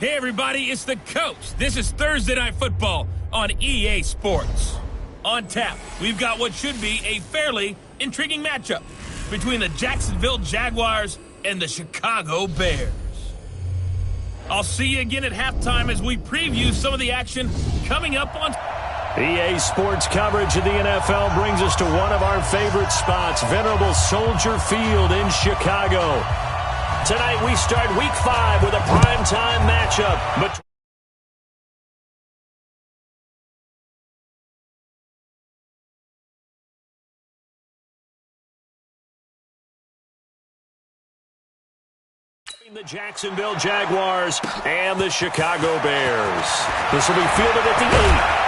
Hey everybody, it's the coach. This is Thursday Night Football on EA Sports. On tap, we've got what should be a fairly intriguing matchup between the Jacksonville Jaguars and the Chicago Bears. I'll see you again at halftime as we preview some of the action coming up on EA Sports coverage of the NFL brings us to one of our favorite spots, venerable Soldier Field in Chicago. Tonight we start Week 5 with a primetime matchup between the Jacksonville Jaguars and the Chicago Bears. This will be fielded at the 8.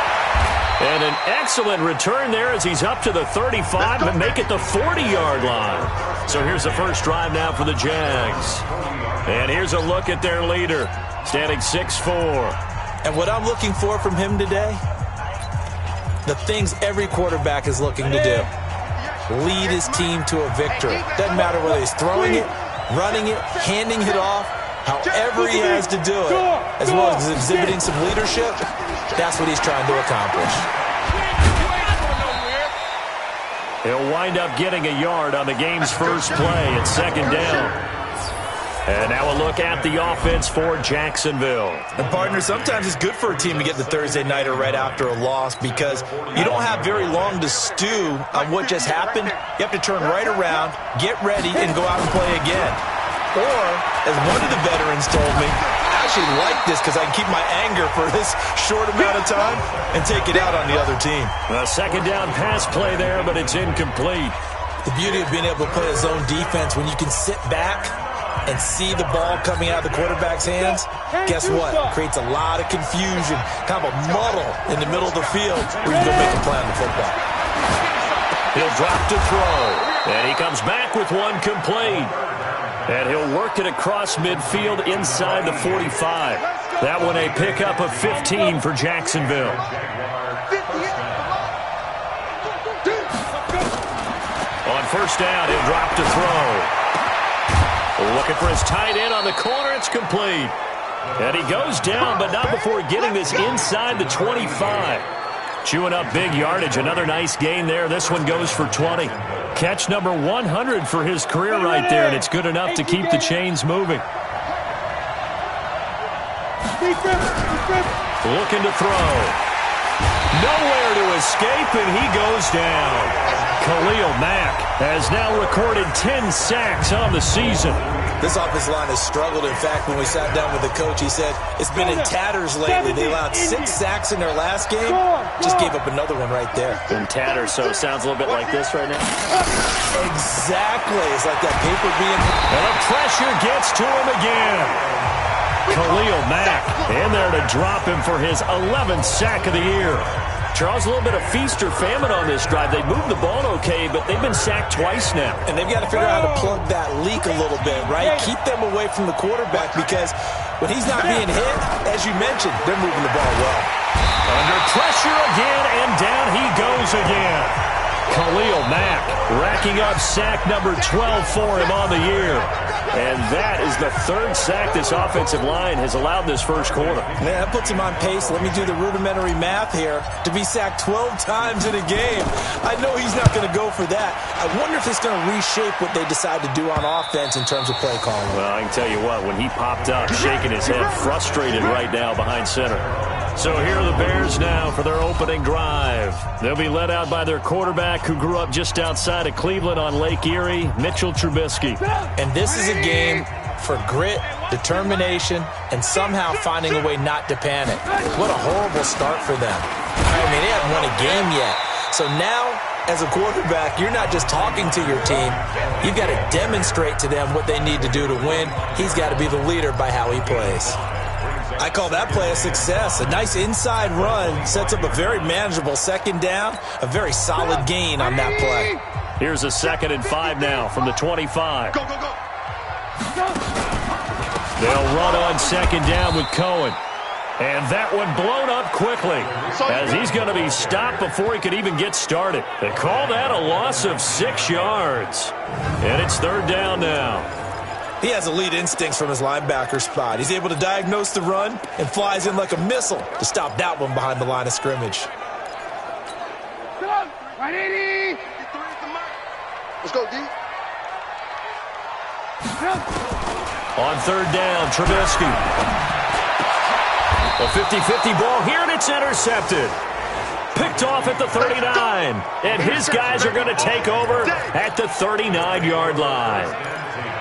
And an excellent return there as he's up to the 35 and make it the 40-yard line. So here's the first drive now for the Jags. And here's a look at their leader, standing 6'4". And what I'm looking for from him today, the things every quarterback is looking to do. Lead his team to a victory. Doesn't matter whether he's throwing it, running it, handing it off, however he has to do it, as well as exhibiting some leadership, that's what he's trying to accomplish. He'll wind up getting a yard on the game's first play at second down. And now a look at the offense for Jacksonville. And partner, sometimes it's good for a team to get the Thursday nighter right after a loss because you don't have very long to stew on what just happened. You have to turn right around, get ready, and go out and play again. Or, as one of the veterans told me, I actually like this because I can keep my anger for this short amount of time and take it out on the other team. A second down pass play there, but it's incomplete. The beauty of being able to play a zone defense when you can sit back and see the ball coming out of the quarterback's hands, guess what? Creates a lot of confusion, kind of a muddle in the middle of the field where you can go make a play on the football. He'll drop to throw, and he comes back with one complete. And he'll work it across midfield inside the 45. That one a pickup of 15 for Jacksonville. On first down, he'll drop to throw. Looking for his tight end on the corner. It's complete. And he goes down, but not before getting this inside the 25. Chewing up big yardage. Another nice gain there. This one goes for 20. Catch number 100 for his career right there, and it's good enough to keep the chains moving. Looking to throw. Nowhere to escape, and he goes down. Khalil Mack has now recorded 10 sacks on the season. This offensive line has struggled. In fact, when we sat down with the coach, he said it's been in tatters lately. They allowed 6 sacks in their last game. Just gave up another one right there. In tatters, so it sounds a little bit like this right now. Exactly. It's like that paper being... And the pressure gets to him again. Khalil Mack in there to drop him for his 11th sack of the year. Charles, a little bit of feast or famine on this drive. They moved the ball okay, but they've been sacked twice now. And they've got to figure out how to plug that leak a little bit, right? Keep them away from the quarterback because when he's not being hit, as you mentioned, they're moving the ball well. Under pressure again, and down he goes again. Khalil Mack racking up sack number 12 for him on the year. And that is the 3rd sack this offensive line has allowed this first quarter. Man, that puts him on pace. Let me do the rudimentary math here. To be sacked 12 times in a game, I know he's not going to go for that. I wonder if it's going to reshape what they decide to do on offense in terms of play calling. Well, I can tell you what, when he popped up, shaking his head, frustrated right now behind center. So here are the Bears now for their opening drive. They'll be led out by their quarterback who grew up just outside of Cleveland on Lake Erie, Mitchell Trubisky. And this is a game for grit, determination, and somehow finding a way not to panic. What a horrible start for them. I mean, they haven't won a game yet. So now, as a quarterback, you're not just talking to your team. You've got to demonstrate to them what they need to do to win. He's got to be the leader by how he plays. I call that play a success. A nice inside run sets up a very manageable second down, a very solid gain on that play. Here's a 2nd and 5 now from the 25. Go, go, go. They'll run on second down with Cohen. And that one blown up quickly as he's going to be stopped before he could even get started. They call that a loss of 6 yards. And it's 3rd down now. He has elite instincts from his linebacker spot. He's able to diagnose the run and flies in like a missile to stop that one behind the line of scrimmage. Let's go, D. On third down, Trubisky. A 50-50 ball here, and it's intercepted. Picked off at the 39. And his guys are going to take over at the 39-yard line.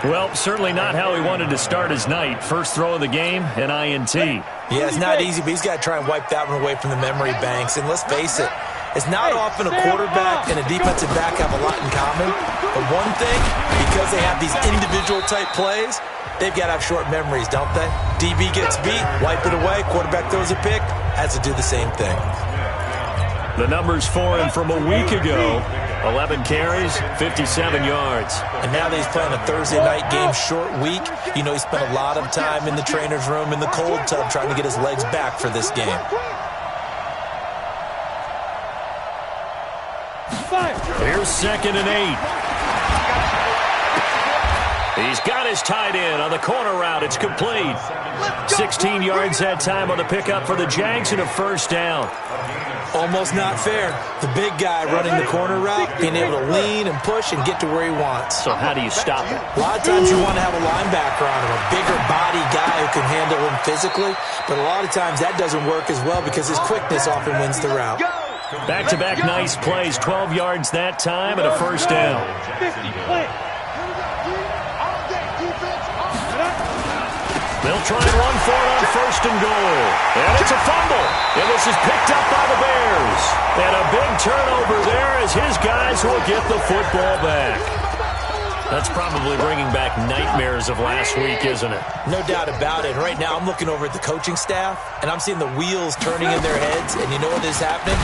Well, certainly not how he wanted to start his night. First throw of the game, an INT. Yeah, it's not easy, but he's got to try and wipe that one away from the memory banks. And let's face it, it's not often a quarterback and a defensive back have a lot in common. But one thing, because they have these individual-type plays, they've got to have short memories, don't they? DB gets beat, wipe it away, quarterback throws a pick, has to do the same thing. The numbers for him from a week ago, 11 carries, 57 yards. And now that he's playing a Thursday night game, short week, you know he spent a lot of time in the trainer's room, in the cold tub, trying to get his legs back for this game. Here's 2nd and 8. He's got his tight end on the corner route. It's complete. 16 yards that time on the pickup for the Jags and a first down. Almost not fair. The big guy running the corner route, being able to lean and push and get to where he wants. So how do you stop it? A lot of times you want to have a linebacker on him, a bigger body guy who can handle him physically. But a lot of times that doesn't work as well because his quickness often wins the route. Back-to-back nice plays, 12 yards that time and a first down. They'll try and run for it on 1st and goal. And it's a fumble. And this is picked up by the Bears. And a big turnover there as his guys will get the football back. That's probably bringing back nightmares of last week, isn't it? No doubt about it. Right now I'm looking over at the coaching staff, and I'm seeing the wheels turning in their heads. And you know what is happening?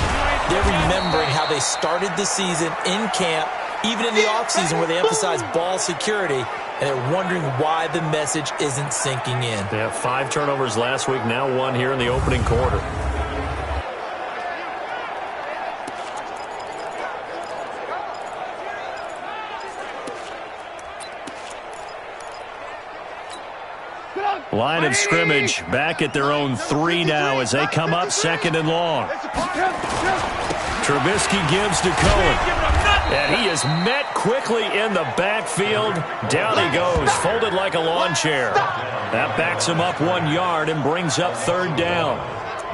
They're remembering how they started the season in camp, even in the offseason where they emphasized ball security, and they're wondering why the message isn't sinking in. They have 5 turnovers last week, now 1 here in the opening quarter. Line of scrimmage back at their own 3 now as they come up 2nd and long. Trubisky gives to Cohen. And he is met quickly in the backfield. Down he goes, folded like a lawn chair. That backs him up 1 yard and brings up 3rd down.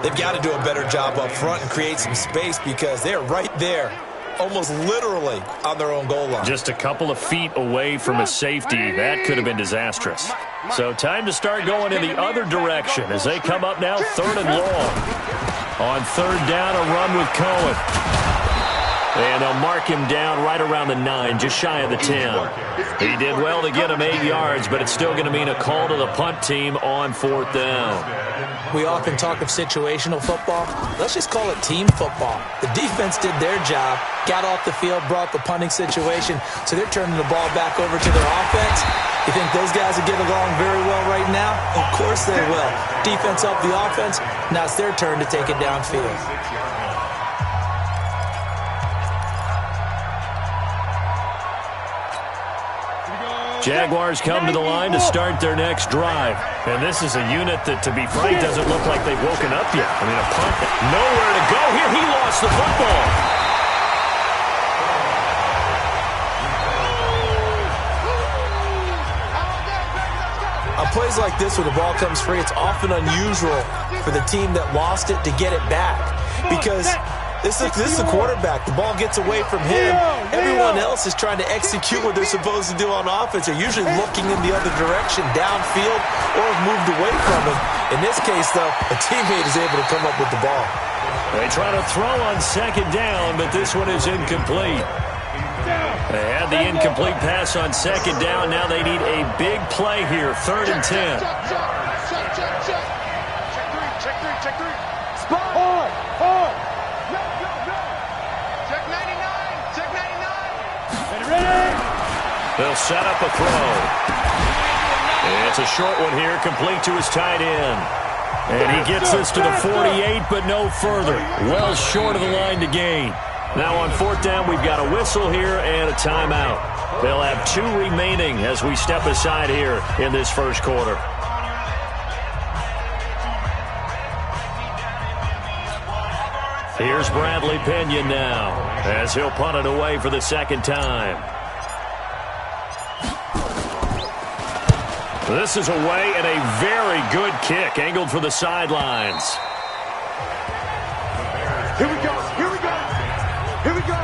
They've got to do a better job up front and create some space because they're right there, almost literally on their own goal line. Just a couple of feet away from a safety. That could have been disastrous. So time to start going in the other direction as they come up now 3rd and long. On 3rd down, a run with Cohen. And they'll mark him down right around the 9, just shy of the 10. He did well to get him 8 yards, but it's still going to mean a call to the punt team on 4th down. We often talk of situational football. Let's just call it team football. The defense did their job, got off the field, brought the punting situation, so they're turning the ball back over to their offense. You think those guys will get along very well right now? Of course they will. Defense up the offense. Now it's their turn to take it downfield. Jaguars come to the line to start their next drive. And this is a unit that, to be frank, doesn't look like they've woken up yet. I mean, a punt, nowhere to go here. He lost the football. On plays like this where the ball comes free, it's often unusual for the team that lost it to get it back. Because this is the quarterback. The ball gets away from him. Everyone else is trying to execute what they're supposed to do on offense. They're usually looking in the other direction, downfield, or have moved away from him. In this case, though, a teammate is able to come up with the ball. They try to throw on 2nd down, but this one is incomplete. They had the incomplete pass on 2nd down. Now they need a big play here, 3rd and 10. Check 3. Spot. Hard. Check 99. Ready. They'll set up a throw. It's a short one here, complete to his tight end. And he gets this to the 48, but no further. Well short of the line to gain. Now on fourth down, we've got a whistle here and a timeout. They'll have 2 remaining as we step aside here in this first quarter. Here's Bradley Pinion now as he'll punt it away for the second time. This is away and a very good kick angled for the sidelines. Here we go. Here we go. Here we go.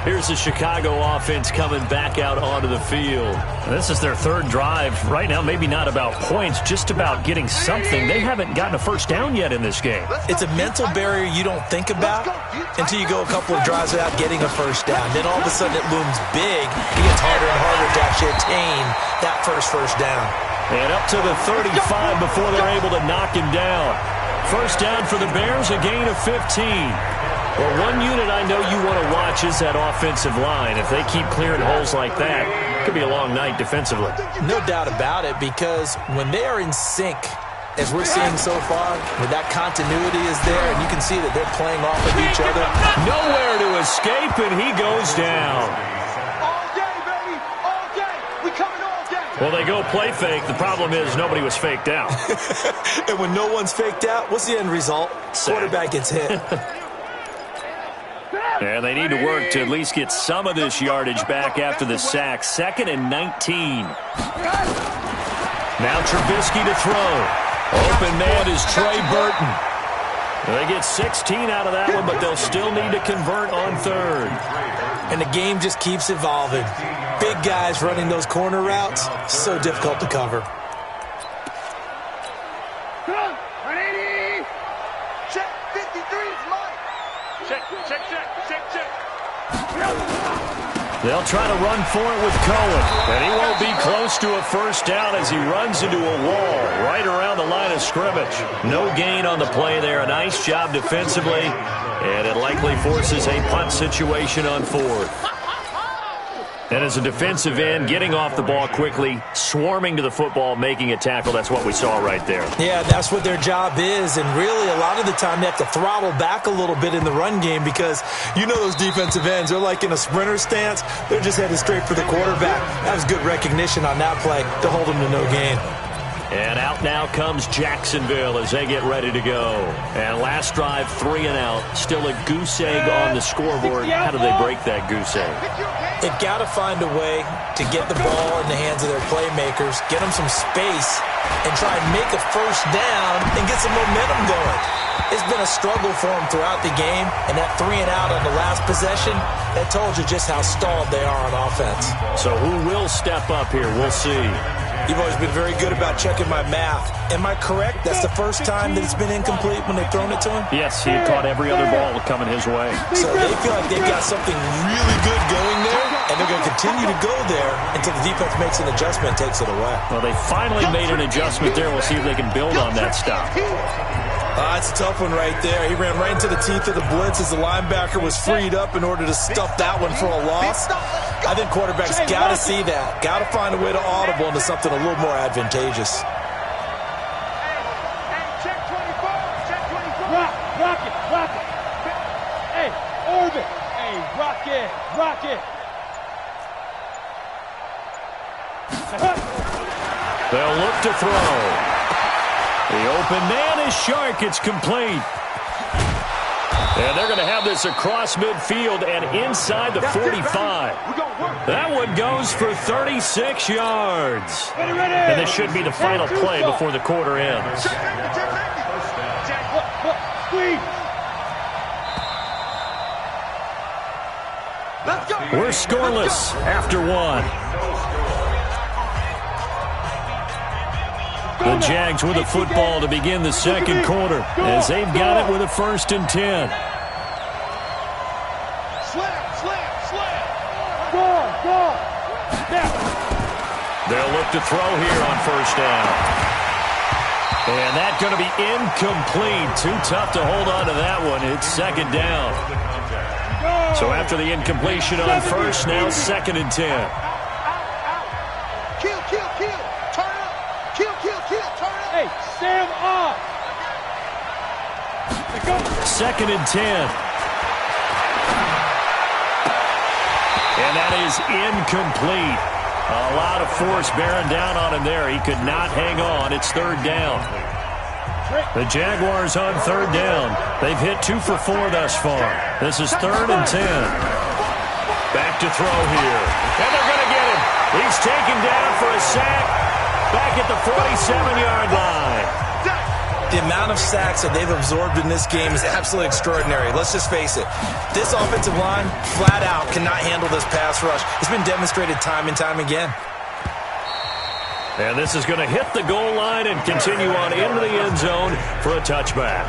Here's the Chicago offense coming back out onto the field. This is their third drive. Right now, maybe not about points, just about getting something. They haven't gotten a first down yet in this game. It's a mental barrier you don't think about until you go a couple of drives without getting a first down. Then all of a sudden it looms big. It gets harder and harder to actually attain that first down. And up to the 35 before they're able to knock him down. First down for the Bears, a gain of 15. Well, one unit I know you want to watch is that offensive line. If they keep clearing holes like that, it could be a long night defensively. No doubt about it, because when they are in sync, as we're seeing so far, where that continuity is there, and you can see that they're playing off of each other. Nowhere to escape, and he goes down. All day, baby. All day. We coming all day. Well, they go play fake. The problem is nobody was faked out. And when no one's faked out, what's the end result? Quarterback gets hit. And they need to work to at least get some of this yardage back after the sack. 2nd and 19. Now Trubisky to throw. Open man is Trey Burton. They get 16 out of that one, but they'll still need to convert on third. And the game just keeps evolving. Big guys running those corner routes, so difficult to cover. Check 53 is mine. Check. They'll try to run for it with Cohen, and he won't be close to a first down as he runs into a wall right around the line of scrimmage. No gain on the play there. A nice job defensively, and it likely forces a punt situation on fourth. And as a defensive end, getting off the ball quickly, swarming to the football, making a tackle, that's what we saw right there. Yeah, that's what their job is, and really a lot of the time they have to throttle back a little bit in the run game because you know those defensive ends, they're like in a sprinter stance. They're just headed straight for the quarterback. That was good recognition on that play to hold them to no gain. And out now comes Jacksonville as they get ready to go. And last drive, 3 and out. Still a goose egg on the scoreboard. How do they break that goose egg? They've got to find a way to get the ball in the hands of their playmakers, get them some space, and try and make a first down and get some momentum going. It's been a struggle for them throughout the game, and that 3 and out on the last possession, that told you just how stalled they are on offense. So who will step up here? We'll see. You've always been very good about checking my math. Am I correct? That's the first time that it's been incomplete when they've thrown it to him? Yes, he had caught every other ball coming his way. So they feel like they've got something really good going there, and they're going to continue to go there until the defense makes an adjustment and takes it away. Well, they finally made an adjustment there. We'll see if they can build on that stop. That's a tough one right there. He ran right into the teeth of the blitz as the linebacker was freed up in order to stuff that one for a loss. I think quarterbacks got to see that. Got to find a way to audible into something a little more advantageous. Check 24. Check 24. Rock it. Hey, orbit. Hey, rock it. They'll look to throw. The open man is Shark. It's complete. And they're going to have this across midfield and inside the 45. That one goes for 36 yards. And this should be the final play before the quarter ends. We're scoreless after one. The Jags with the football to begin the second quarter as they've got it with a 1st and 10. They'll look to throw here on first down. And that's going to be incomplete. Too tough to hold on to that one. It's 2nd down. So after the incompletion on first, now 2nd and 10. Kill. Turn up. Kill. Turn up. Hey, Sam up. 2nd and 10. is incomplete. A lot of force bearing down on him there. He could not hang on. It's third down. The Jaguars on third down. They've hit 2 for 4 thus far. This is 3rd and 10. Back to throw here. And they're going to get him. He's taken down for a sack. Back at the 47-yard line. The amount of sacks that they've absorbed in this game is absolutely extraordinary. Let's just face it. This offensive line, flat out, cannot handle this pass rush. It's been demonstrated time and time again. And this is going to hit the goal line and continue on into the end zone for a touchback.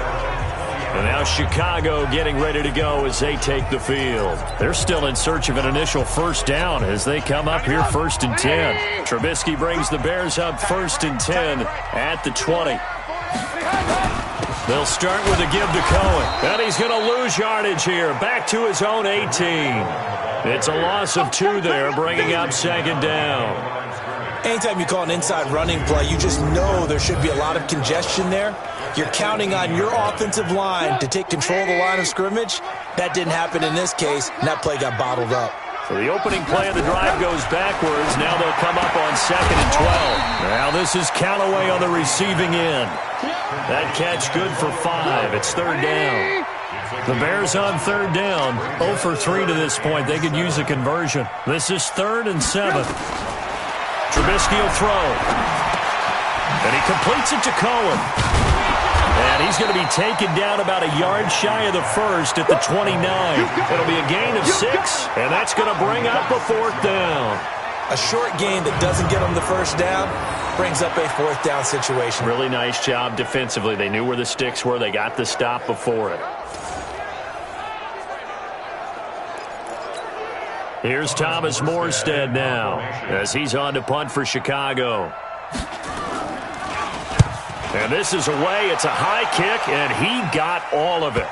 And now Chicago getting ready to go as they take the field. They're still in search of an initial first down as they come up here 1st and 10. Trubisky brings the Bears up 1st and 10 at the 20. They'll start with a give to Cohen. And he's going to lose yardage here. Back to his own 18. It's a loss of 2 there, bringing up 2nd down. Anytime you call an inside running play, you just know there should be a lot of congestion there. You're counting on your offensive line to take control of the line of scrimmage. That didn't happen in this case, and that play got bottled up. So the opening play of the drive goes backwards. Now they'll come up on 2nd and 12. Now this is Callaway on the receiving end. That catch good for 5. It's 3rd down. The Bears on 3rd down. 0 for 3 to this point. They could use a conversion. This is 3rd and 7. Trubisky will throw. And he completes it to Cohen. And he's going to be taken down about a yard shy of the first at the 29. It'll be a gain of 6, and that's going to bring up a 4th down. A short gain that doesn't get them the first down brings up a 4th down situation. Really nice job defensively. They knew where the sticks were. They got the stop before it. Here's Thomas Morstead now as he's on to punt for Chicago. And this is away. It's a high kick, and he got all of it.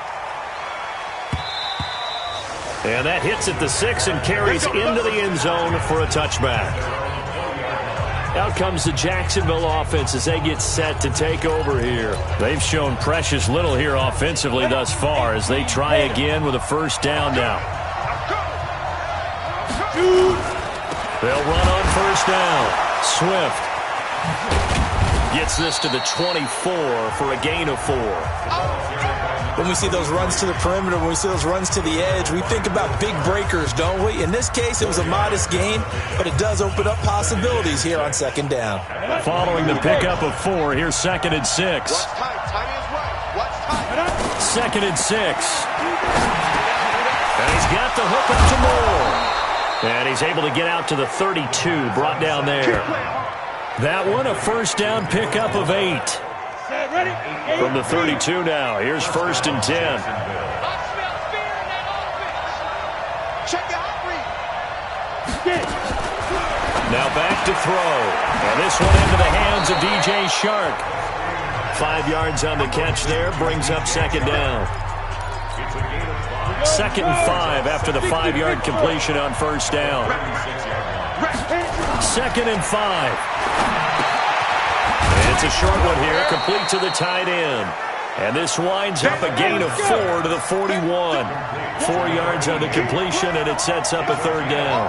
And that hits at the 6 and carries into the end zone for a touchback. Out comes the Jacksonville offense as they get set to take over here. They've shown precious little here offensively thus far as they try again with a first down now. They'll run on first down. Swift gets this to the 24 for a gain of 4. When we see those runs to the perimeter, when we see those runs to the edge, we think about big breakers, don't we? In this case, it was a modest gain, but it does open up possibilities here on 2nd down. Following the pickup of 4, here's 2nd and 6. 2nd and 6. And he's got the hook up to Moore. And he's able to get out to the 32, brought down there. That one, a first down pickup of 8. From the 32 now, here's 1st and 10. Now back to throw. And this one into the hands of DJ Shark. 5 yards on the catch there, brings up 2nd down. 2nd and 5 after the 5-yard completion on first down. 2nd and 5. It's a short one here, complete to the tight end. And this winds up a gain of 4 to the 41. 4 yards on the completion, and it sets up a 3rd down.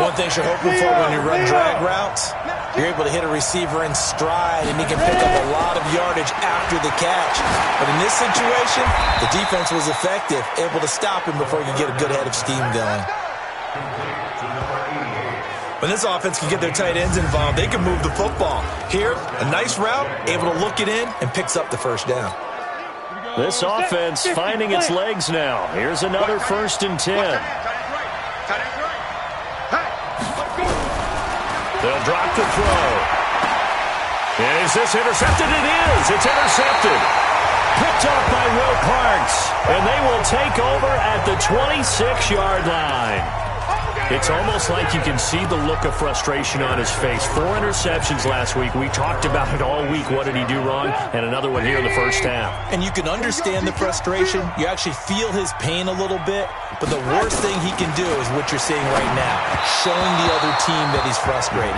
One thing you're hoping for when you run drag routes, you're able to hit a receiver in stride, and he can pick up a lot of yardage after the catch. But in this situation, the defense was effective, able to stop him before he could get a good head of steam going. When this offense can get their tight ends involved, they can move the football. Here, a nice route, able to look it in, and picks up the first down. This offense finding its legs now. Here's another 1st and 10. They'll drop the throw. Is this intercepted? It is. It's intercepted. Picked up by Will Parks. And they will take over at the 26-yard line. It's almost like you can see the look of frustration on his face. 4 interceptions last week. We talked about it all week. What did he do wrong? And another one here in the first half. And you can understand the frustration. You actually feel his pain a little bit. But the worst thing he can do is what you're seeing right now, showing the other team that he's frustrated.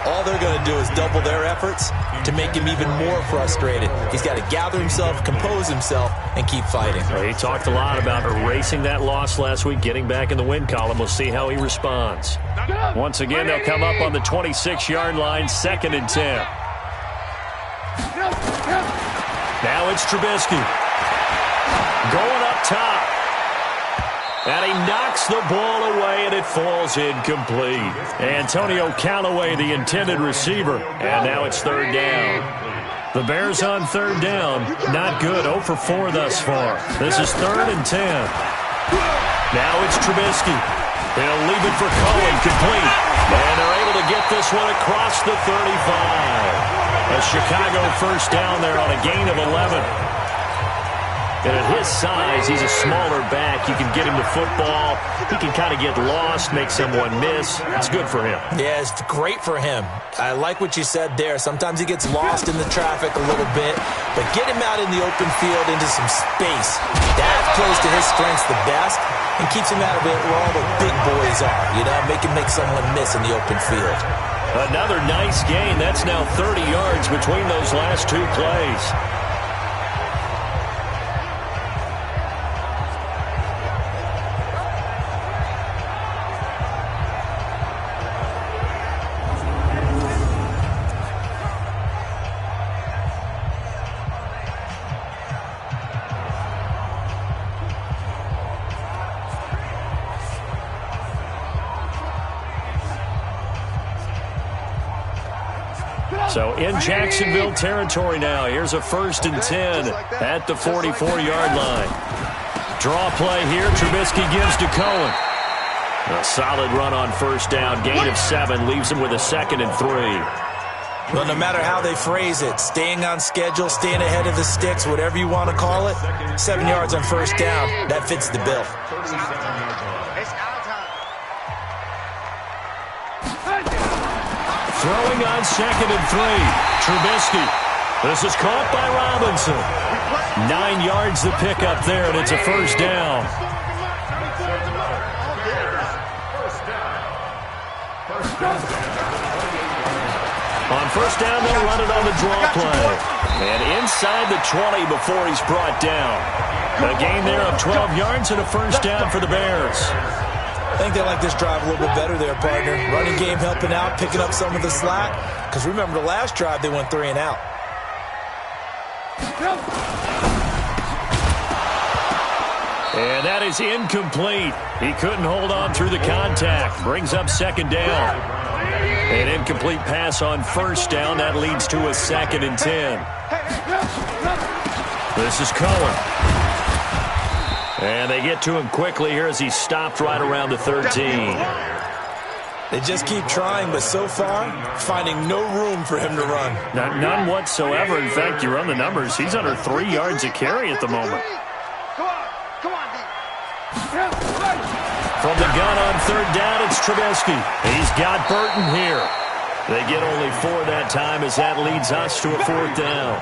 all they're going to do is double their efforts to make him even more frustrated. He's got to gather himself, compose himself, and keep fighting. Well, he talked a lot about erasing that loss last week, getting back in the win column. We'll see how he responds. Once again, they'll come up on the 26-yard line, 2nd and 10. Now it's Trubisky. Going up top. And he knocks the ball away, and it falls incomplete. Antonio Callaway, the intended receiver. And now it's 3rd down. The Bears on 3rd down. Not good. 0 for 4 thus far. This is 3rd and 10. Now it's Trubisky. He'll leave it for Cohen, complete. And they're able to get this one across the 35. A Chicago first down there on a gain of 11. And at his size, he's a smaller back. You can get him the football. He can kind of get lost, make someone miss. It's good for him. Yeah, it's great for him. I like what you said there. Sometimes he gets lost in the traffic a little bit, but get him out in the open field into some space. That plays to his strengths the best and keeps him out of it where all the big boys are. You know, make him make someone miss in the open field. Another nice gain. That's now 30 yards between those last 2 plays. So in Jacksonville territory now. Here's a 1st and 10 at the 44-yard line. Draw play here. Trubisky gives to Cohen. A solid run on 1st down. Gain of 7 leaves him with a 2nd and 3. Well, no matter how they phrase it, staying on schedule, staying ahead of the sticks, whatever you want to call it, 7 yards on 1st down, that fits the bill. Throwing on 2nd and 3. Trubisky. This is caught by Robinson. 9 yards to pick up there, and it's a 1st down. On 1st down, they'll run it on the draw play. And inside the 20 before he's brought down. A gain there of 12 yards and a 1st down for the Bears. I think they like this drive a little bit better there, partner. Running game helping out, picking up some of the slack. Because remember the last drive, they went 3 and out. And that is incomplete. He couldn't hold on through the contact. Brings up 2nd down. An incomplete pass on 1st down. That leads to a 2nd and 10. This is Cohen. And they get to him quickly here as he stopped right around the 13. They just keep trying, but so far, finding no room for him to run. None whatsoever. In fact, you run the numbers. He's under 3 yards a carry at the moment. Come on, From the gun on 3rd down, it's Trubisky. He's got Burton here. They get only 4 that time as that leads us to a 4th down.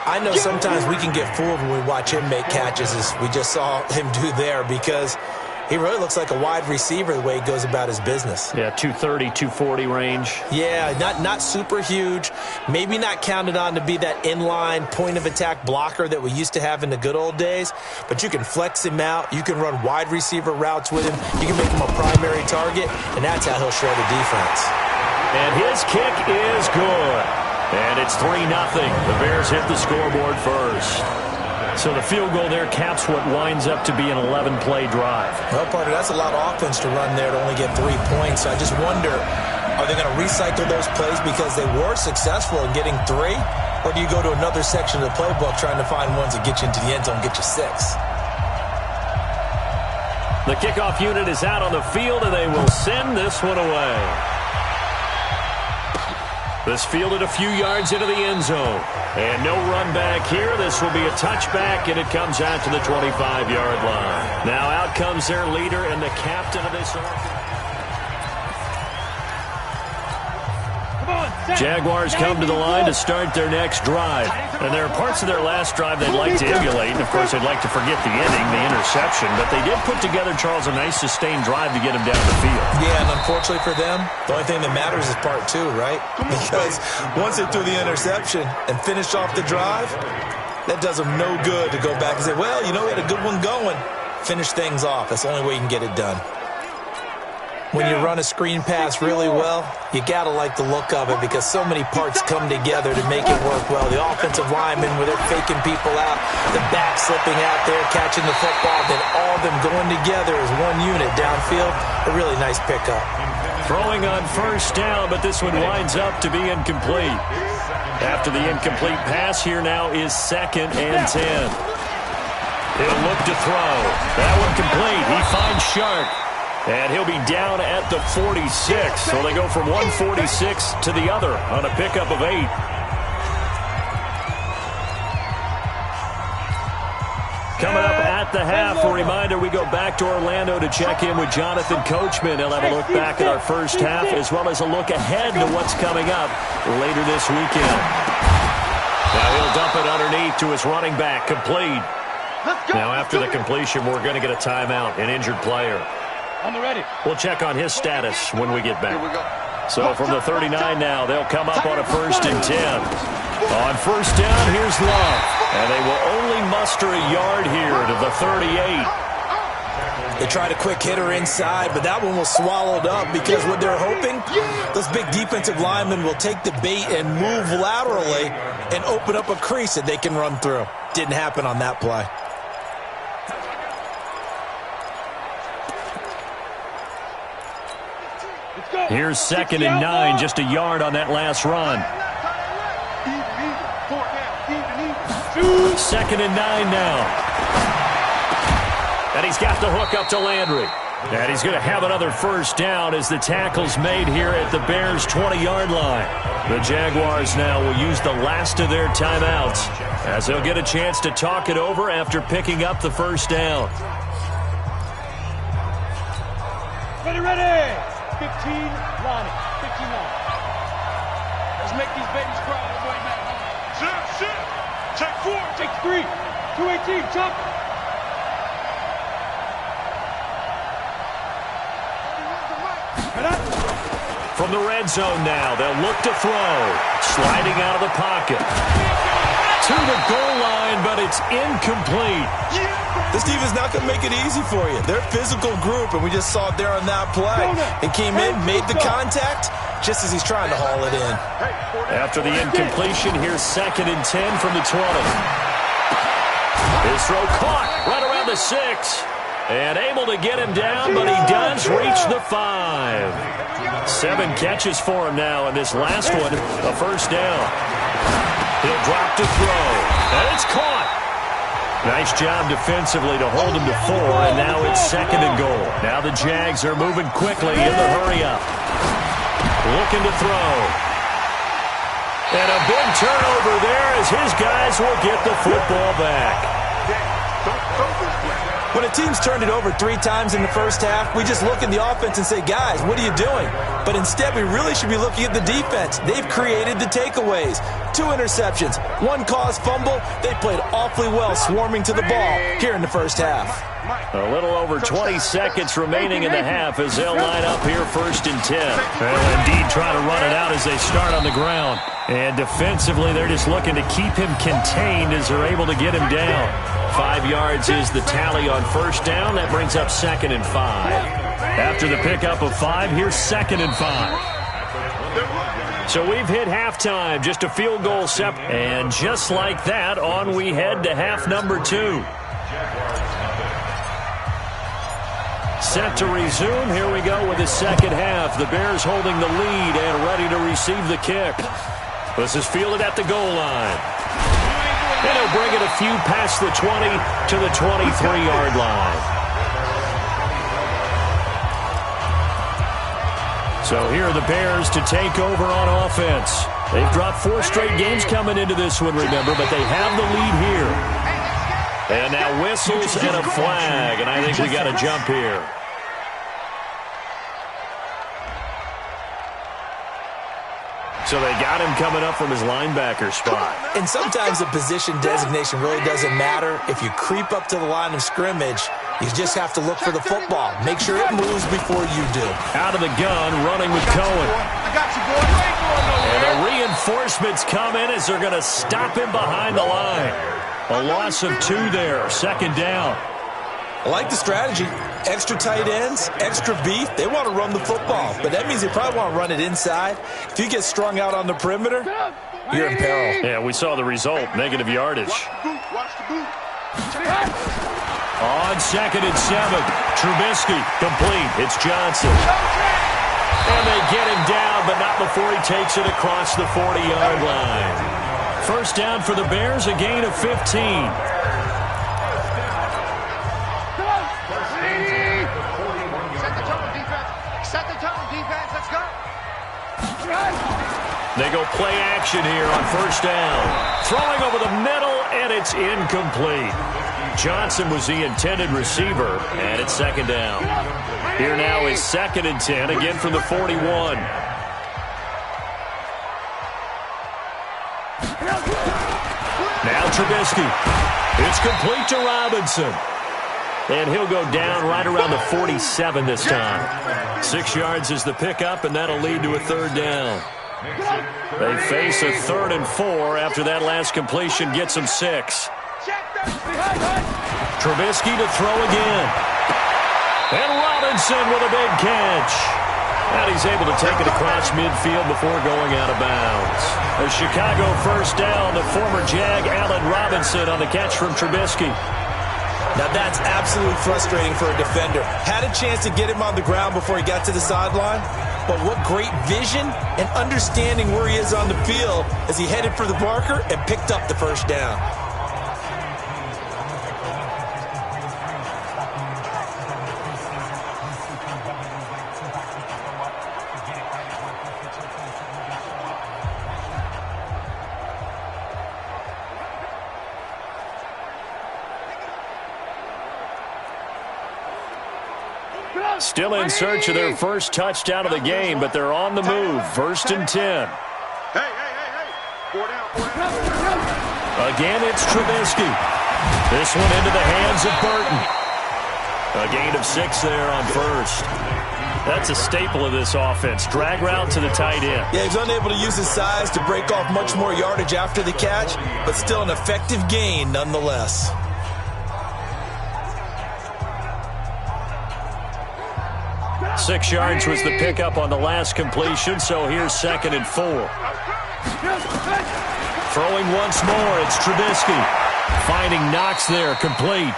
I know sometimes we can get fooled when we watch him make catches, as we just saw him do there, because he really looks like a wide receiver the way he goes about his business. Yeah, 230, 240 range. Yeah, not super huge. Maybe not counted on to be that inline point-of-attack blocker that we used to have in the good old days, but you can flex him out. You can run wide receiver routes with him. You can make him a primary target, and that's how he'll shred a defense. And his kick is good. And it's 3-0. The Bears hit the scoreboard first. So the field goal there caps what winds up to be an 11-play drive. Well, partner, that's a lot of offense to run there to only get 3 points. So I just wonder, are they going to recycle those plays because they were successful in getting 3? Or do you go to another section of the playbook trying to find ones that get you into the end zone and get you 6? The kickoff unit is out on the field, and they will send this one away. This fielded a few yards into the end zone. And no run back here. This will be a touchback, and it comes out to the 25-yard line. Now out comes their leader and the captain of this offense. Come on, Jaguars come to the line to start their next drive. And there are parts of their last drive they'd like to emulate. And, of course, they'd like to forget the ending, the interception. But they did put together, Charles, a nice sustained drive to get him down the field. Yeah, and unfortunately for them, the only thing that matters is part two, right? Because once they threw the interception and finished off the drive, that does them no good to go back and say, well, you know, we had a good one going. Finish things off. That's the only way you can get it done. When you run a screen pass really well, you got to like the look of it because so many parts come together to make it work well. The offensive linemen, where they're faking people out, the back slipping out there, catching the football, then all of them going together as one unit downfield. A really nice pickup. Throwing on first down, but this one winds up to be incomplete. After the incomplete pass, here now is 2nd and 10. He'll look to throw. That one complete. He finds Shark. And he'll be down at the 46. So they go from 146 to the other on a pickup of 8. Coming up at the half, a reminder, we go back to Orlando to check in with Jonathan Coachman. He'll have a look back at our first half as well as a look ahead to what's coming up later this weekend. Now he'll dump it underneath to his running back, complete. Now after the completion, we're going to get a timeout, an injured player. I'm ready. We'll check on his status when we get back. So from the 39 now, they'll come up on a 1st and 10. On first down, here's Love. And they will only muster a yard here to the 38. They tried a quick hitter inside, but that one was swallowed up because what they're hoping, those big defensive linemen will take the bait and move laterally and open up a crease that they can run through. Didn't happen on that play. Here's 2nd and 9, just a yard on that last run. 2nd and 9 now. And he's got the hook up to Landry. And he's going to have another first down as the tackle's made here at the Bears' 20-yard line. The Jaguars now will use the last of their timeouts as they'll get a chance to talk it over after picking up the first down. Ready. 15, Lonnie. 15 line. Let's make these babies cry on the way back home. Sit. Take 4. Take 3. 218. Jump. From the red zone now, they'll look to throw. Sliding out of the pocket. To the goal line, but it's incomplete. This defense is not going to make it easy for you. They're a physical group, and we just saw it there on that play. It came in, made the contact, just as he's trying to haul it in. After the incompletion, here's 2nd and 10 from the 20. His throw caught right around the 6. And able to get him down, but he does reach the 5. 7 catches for him now, and this last one, a first down. He'll drop to throw, and it's caught. Nice job defensively to hold him to 4, and now it's 2nd and goal. Now the Jags are moving quickly in the hurry-up. Looking to throw. And a big turnover there as his guys will get the football back. When a team's turned it over 3 times in the first half, we just look at the offense and say, guys, what are you doing? But instead, we really should be looking at the defense. They've created the takeaways. 2 interceptions, 1 caused fumble. They played awfully well swarming to the ball here in the first half. A little over 20 seconds remaining in the half as they'll line up here 1st and 10. They'll indeed try to run it out as they start on the ground. And defensively, they're just looking to keep him contained as they're able to get him down. 5 yards is the tally on first down. That brings up 2nd and 5. After the pickup of 5, here's 2nd and 5. So we've hit halftime, just a field goal separate. And just like that, on we head to half number 2. Set to resume. Here we go with the second half. The Bears holding the lead and ready to receive the kick. This is fielded at the goal line. And he'll bring it a few past the 20 to the 23-yard line. So here are the Bears to take over on offense. They've dropped 4 straight games coming into this one, remember, but they have the lead here. And now whistles and a flag, and I think we got a jump here. So they got him coming up from his linebacker spot. And sometimes the position designation really doesn't matter. If you creep up to the line of scrimmage, you just have to look for the football. Make sure it moves before you do. Out of the gun, running with Cohen. I got you, boy. And the reinforcements come in as they're going to stop him behind the line. A loss of 2 there, 2nd down. I like the strategy. Extra tight ends, extra beef. They want to run the football, but that means they probably want to run it inside. If you get strung out on the perimeter, you're in peril. Yeah, we saw the result, negative yardage. Watch the boot. On 2nd and 7, Trubisky complete. It's Johnson. And they get him down, but not before he takes it across the 40-yard line. First down for the Bears, a gain of 15. Set the tone, defense. Let's go. They go play action here on first down. Throwing over the middle, and it's incomplete. Johnson was the intended receiver, and it's 2nd down. Here now is 2nd and 10, again from the 41. Now Trubisky. It's complete to Robinson. And he'll go down right around the 47 this time. 6 yards is the pickup, and that'll lead to a 3rd down. They face a 3rd and 4 after that last completion gets them 6. Trubisky to throw again. And Robinson with a big catch. And he's able to take it across midfield before going out of bounds. A Chicago first down, the former Jag Allen Robinson on the catch from Trubisky. Now that's absolutely frustrating for a defender. Had a chance to get him on the ground before he got to the sideline, but what great vision and understanding where he is on the field as he headed for the marker and picked up the first down. Still in search of their first touchdown of the game, but they're on the move. 1st and 10. Hey. 4 down. Again, it's Trubisky. This one into the hands of Burton. A gain of 6 there on first. That's a staple of this offense. Drag route to the tight end. Yeah, he's unable to use his size to break off much more yardage after the catch, but still an effective gain nonetheless. 6 yards was the pickup on the last completion, so here's 2nd and 4. Throwing once more, it's Trubisky. Finding Knox there, complete.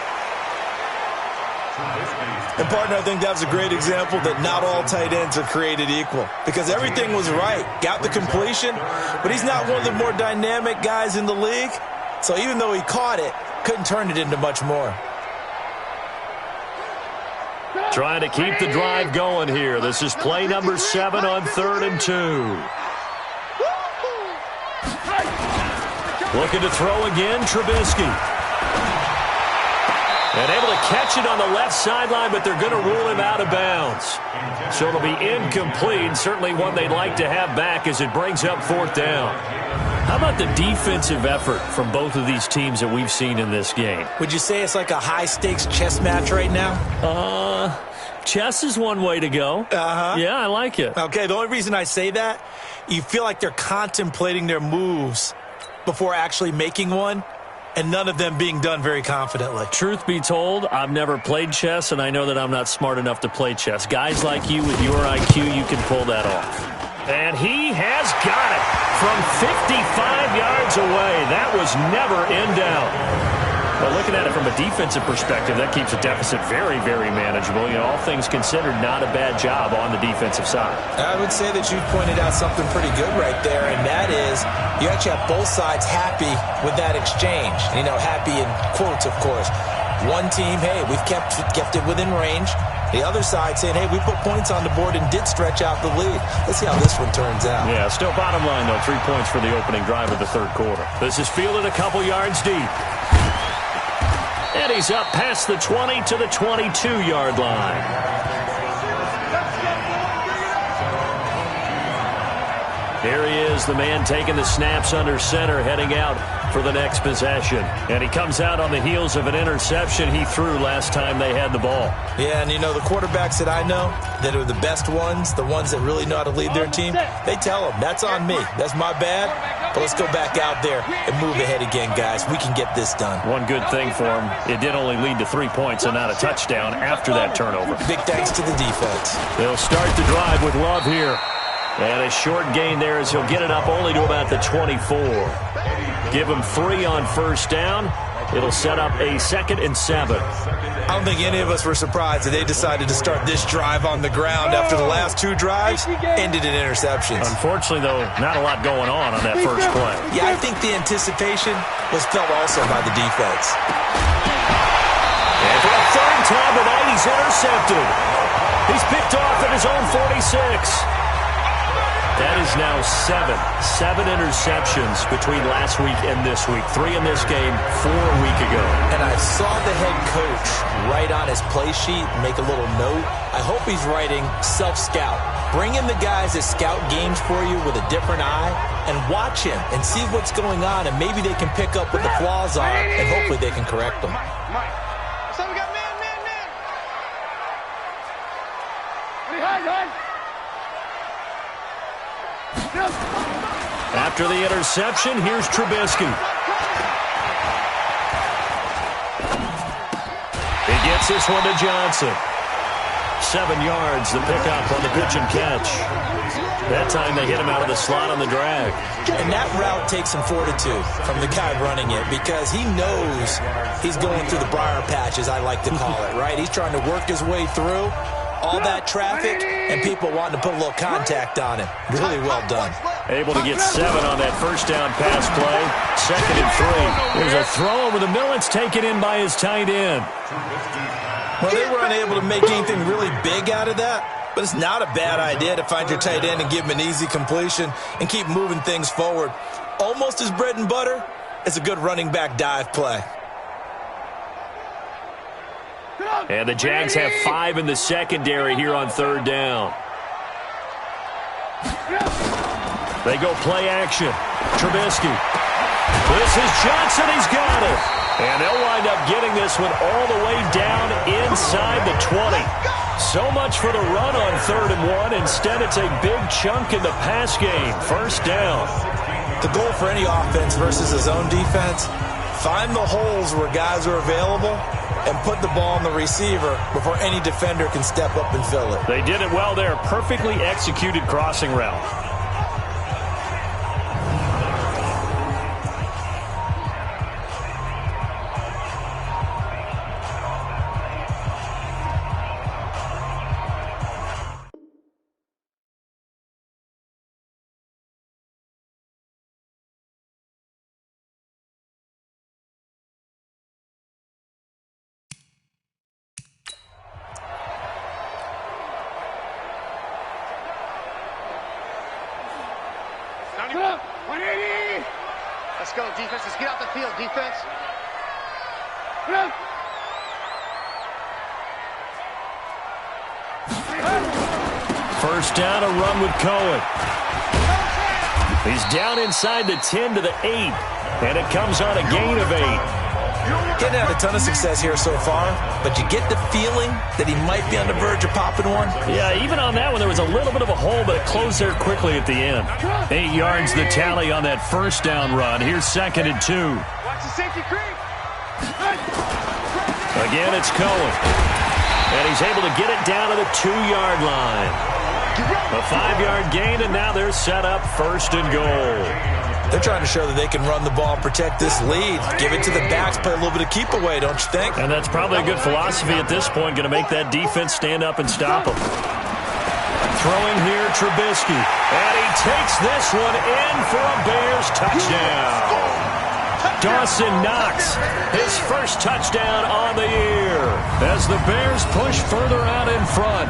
And, partner, I think that was a great example that not all tight ends are created equal, because everything was right. Got the completion, but he's not one of the more dynamic guys in the league. So even though he caught it, couldn't turn it into much more. Trying to keep the drive going here. This is play number 7 on 3rd and 2. Looking to throw again, Trubisky. And able to catch it on the left sideline, but they're going to rule him out of bounds. So it'll be incomplete, certainly one they'd like to have back as it brings up 4th down. How about the defensive effort from both of these teams that we've seen in this game? Would you say it's like a high-stakes chess match right now? Chess is one way to go. Yeah, I like it. Okay, the only reason I say that, you feel like they're contemplating their moves before actually making one, and none of them being done very confidently. Truth be told, I've never played chess, and I know that I'm not smart enough to play chess. Guys like you with your IQ, you can pull that off. And he has got it from 55 yards away. That was never in doubt. But looking at it from a defensive perspective, that keeps a deficit very, very manageable. You know, all things considered, not a bad job on the defensive side. I would say that you pointed out something pretty good right there, and that is you actually have both sides happy with that exchange. You know, happy in quotes, of course. One team, hey, we've kept it within range. The other side saying, hey, we put points on the board and did stretch out the lead. Let's see how this one turns out. Yeah, still bottom line, though, 3 points for the opening drive of the 3rd quarter. This is fielded a couple yards deep. And he's up past the 20 to the 22-yard line. Here he is, the man taking the snaps under center, heading out for the next possession. And he comes out on the heels of an interception he threw last time they had the ball. Yeah, and you know, the quarterbacks that I know that are the best ones, the ones that really know how to lead their team, they tell them, that's on me. That's my bad. But let's go back out there and move ahead again, guys. We can get this done. One good thing for him, it did only lead to 3 points and not a touchdown after that turnover. Big thanks to the defense. They'll start the drive with Love here. And a short gain there as he'll get it up only to about the 24. Give him 3 on first down. It'll set up a 2nd and 7. I don't think any of us were surprised that they decided to start this drive on the ground after the last 2 drives ended in interceptions. Unfortunately, though, not a lot going on that first play. Yeah, I think the anticipation was felt also by the defense. And for the 3rd time tonight, he's intercepted. He's picked off at his own 46. That is now 7 interceptions between last week and this week. 3 in this game, 4 a week ago. And I saw the head coach write on his play sheet, make a little note. I hope he's writing self-scout. Bring in the guys that scout games for you with a different eye and watch him and see what's going on, and maybe they can pick up what the flaws are, and hopefully they can correct them. So we got man. After the interception, here's Trubisky. He gets this one to Johnson. 7 yards, the pickup on the pitch and catch. That time they hit him out of the slot on the drag. And that route takes some fortitude from the guy running it, because he knows he's going through the briar patch, as I like to call it, right? He's trying to work his way through all that traffic and people wanting to put a little contact on him. Really well done. Able to get 7 on that first down pass play. 2nd and 3. There's a throw over the middle. It's taken in by his tight end. Well, they were unable to make anything really big out of that, but it's not a bad idea to find your tight end and give him an easy completion and keep moving things forward. Almost as bread and butter as a good running back dive play. And the Jags have 5 in the secondary here on 3rd down. They go play action. Trubisky. This is Johnson. He's got it. And they'll wind up getting this one all the way down inside the 20. So much for the run on 3rd and 1. Instead, it's a big chunk in the pass game. First down. The goal for any offense versus a zone defense, find the holes where guys are available and put the ball on the receiver before any defender can step up and fill it. They did it well there. Perfectly executed crossing route. Let's go, defense. Let's get out the field, defense. First down, a run with Cohen. He's down inside the 10 to the 8, and it comes on a gain of 8. Getting had a ton of success here so far, but you get the feeling that he might be on the verge of popping one. Yeah, even on that one, there was a little bit of a hole, but it closed there quickly at the end. 8 yards the tally on that first down run. Here's 2nd and 2. Watch the safety creep. Again, it's Cohen. And he's able to get it down to the 2-yard line. A 5-yard gain, and now they're set up 1st and goal. They're trying to show that they can run the ball and protect this lead. Give it to the backs, play a little bit of keep away, don't you think? And that's probably a good philosophy at this point, going to make that defense stand up and stop them. Throwing here, Trubisky. And he takes this one in for a Bears touchdown. Dawson Knox, his first touchdown on the year, as the Bears push further out in front.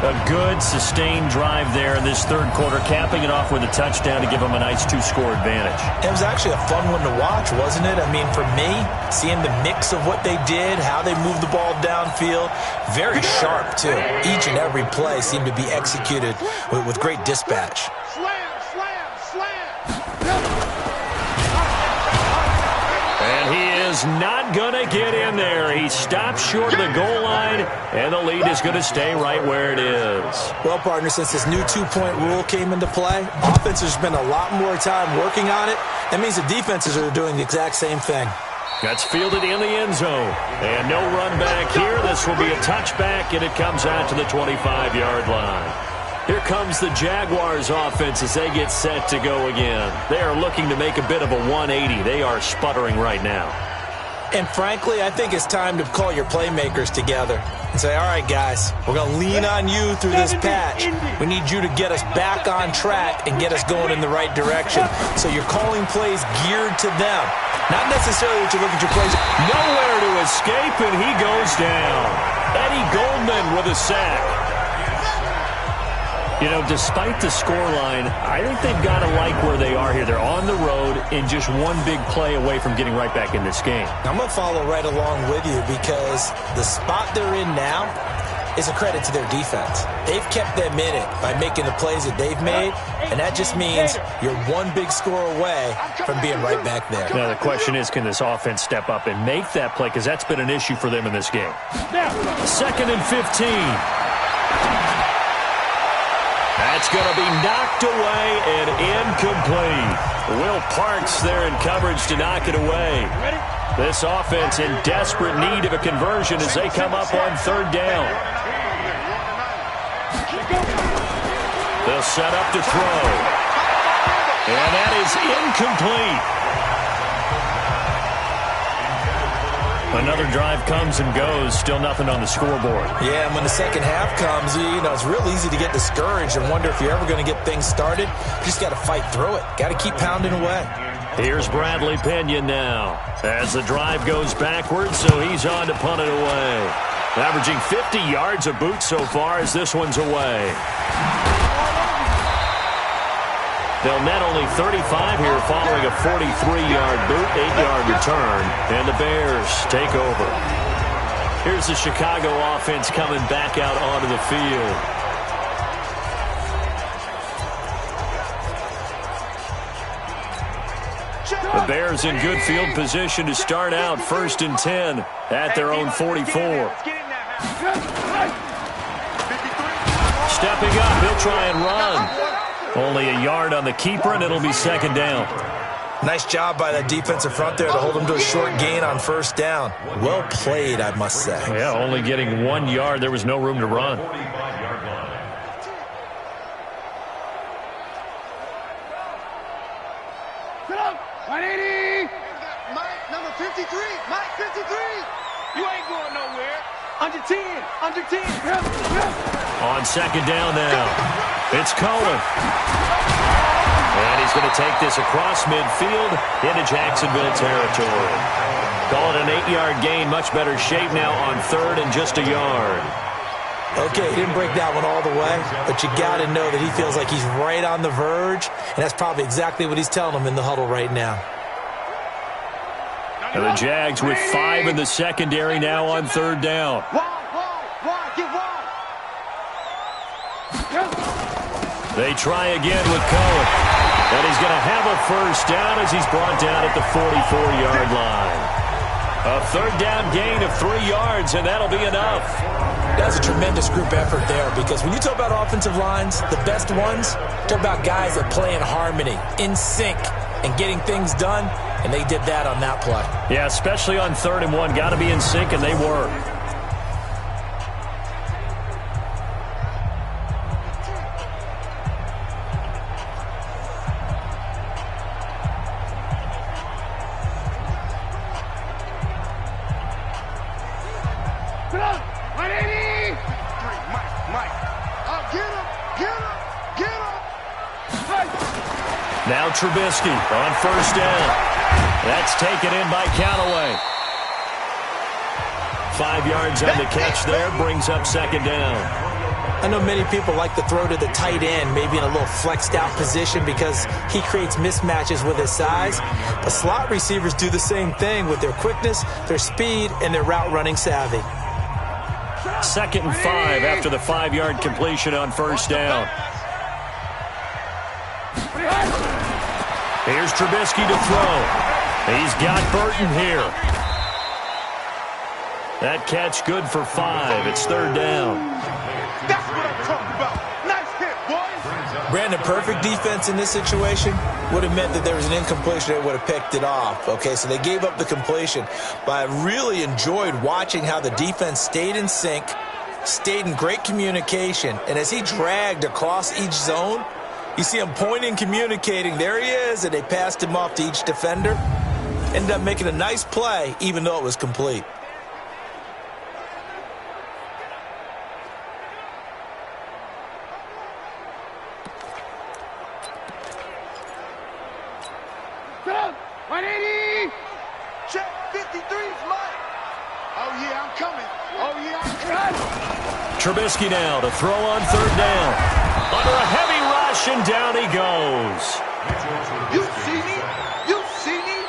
A good, sustained drive there in this 3rd quarter, capping it off with a touchdown to give them a nice 2-score advantage. It was actually a fun one to watch, wasn't it? I mean, for me, seeing the mix of what they did, how they moved the ball downfield, very sharp, too. Each and every play seemed to be executed with great dispatch. Slam, slam. is not going to get in there. He stops short of the goal line, and the lead is going to stay right where it is. Well, partner, since this new two-point rule came into play, offenses spend a lot more time working on it. That means the defenses are doing the exact same thing. That's fielded in the end zone. And no run back here. This will be a touchback, and it comes out to the 25-yard line. Here comes the Jaguars offense as they get set to go again. They are looking to make a bit of a 180. They are sputtering right now. And frankly, I think it's time to call your playmakers together and say, all right, guys, we're going to lean on you through this patch. We need you to get us back on track and get us going in the right direction. So you're calling plays geared to them. Not necessarily that you look at your plays. Nowhere to escape, and he goes down. Eddie Goldman with a sack. You know, despite the scoreline, I think they've got to like where they are here. They're on the road and just one big play away from getting right back in this game. I'm going to follow right along with you because the spot they're in now is a credit to their defense. They've kept them in it by making the plays that they've made, and that just means you're one big score away from being right back there. Now, the question is, can this offense step up and make that play? Because that's been an issue for them in this game. 2nd and 15. That's going to be knocked away and incomplete. Will Parks there in coverage to knock it away. This offense in desperate need of a conversion as they come up on 3rd down. They'll set up to throw. And that is incomplete. Another drive comes and goes. Still nothing on the scoreboard. Yeah, and when the second half comes, you know, it's real easy to get discouraged and wonder if you're ever going to get things started. You just got to fight through it. Got to keep pounding away. Here's Bradley Pena now. As the drive goes backwards, so he's on to punt it away. Averaging 50 yards a boot so far as this one's away. They'll net only 35 here following a 43-yard boot, 8-yard return, and the Bears take over. Here's the Chicago offense coming back out onto the field. The Bears in good field position to start out 1st and 10 at their own 44. Stepping up, he'll try and run. Only a yard on the keeper, and it'll be 2nd down. Nice job by that defensive front there to hold him to a short gain on 1st down. Well played, I must say. Yeah, only getting 1 yard. There was no room to run. Get up! 180! Mike, number 53! Mike, 53! You ain't going nowhere. Under 10! Under 10! On 2nd down now. It's Cohen. And he's going to take this across midfield into Jacksonville territory. Call it an 8-yard gain. Much better shape now on 3rd and just a yard. Okay, he didn't break that one all the way, but you got to know that he feels like he's right on the verge, and that's probably exactly what he's telling them in the huddle right now. And the Jags with 5 in the secondary now on 3rd down. They try again with Cohen. And he's going to have a 1st down as he's brought down at the 44-yard line. A 3rd down gain of 3 yards, and that'll be enough. That's a tremendous group effort there because when you talk about offensive lines, the best ones, talk about guys that play in harmony, in sync, and getting things done, and they did that on that play. Yeah, especially on 3rd and 1. Got to be in sync, and they were. Now Trubisky on 1st down. That's taken in by Callaway. 5 yards on the catch there, brings up 2nd down. I know many people like to throw to the tight end, maybe in a little flexed out position because he creates mismatches with his size. But slot receivers do the same thing with their quickness, their speed, and their route running savvy. 2nd and 5 after the 5-yard completion on 1st down. Here's Trubisky to throw. He's got Burton here. That catch good for 5. It's third down. That's what I'm talking about. Nice hit, boys. Brandon, perfect defense in this situation would have meant that there was an incompletion. They would have picked it off. Okay, so they gave up the completion. But I really enjoyed watching how the defense stayed in sync, stayed in great communication. And as he dragged across each zone, you see him pointing, communicating. There he is, and they passed him off to each defender. Ended up making a nice play, even though it was complete. Up, 180. Check 53's mine. Oh, yeah, I'm coming. Oh, yeah, I'm coming. Trubisky now to throw on third down. Under a heavy rush, and down he goes. You see me? You see me?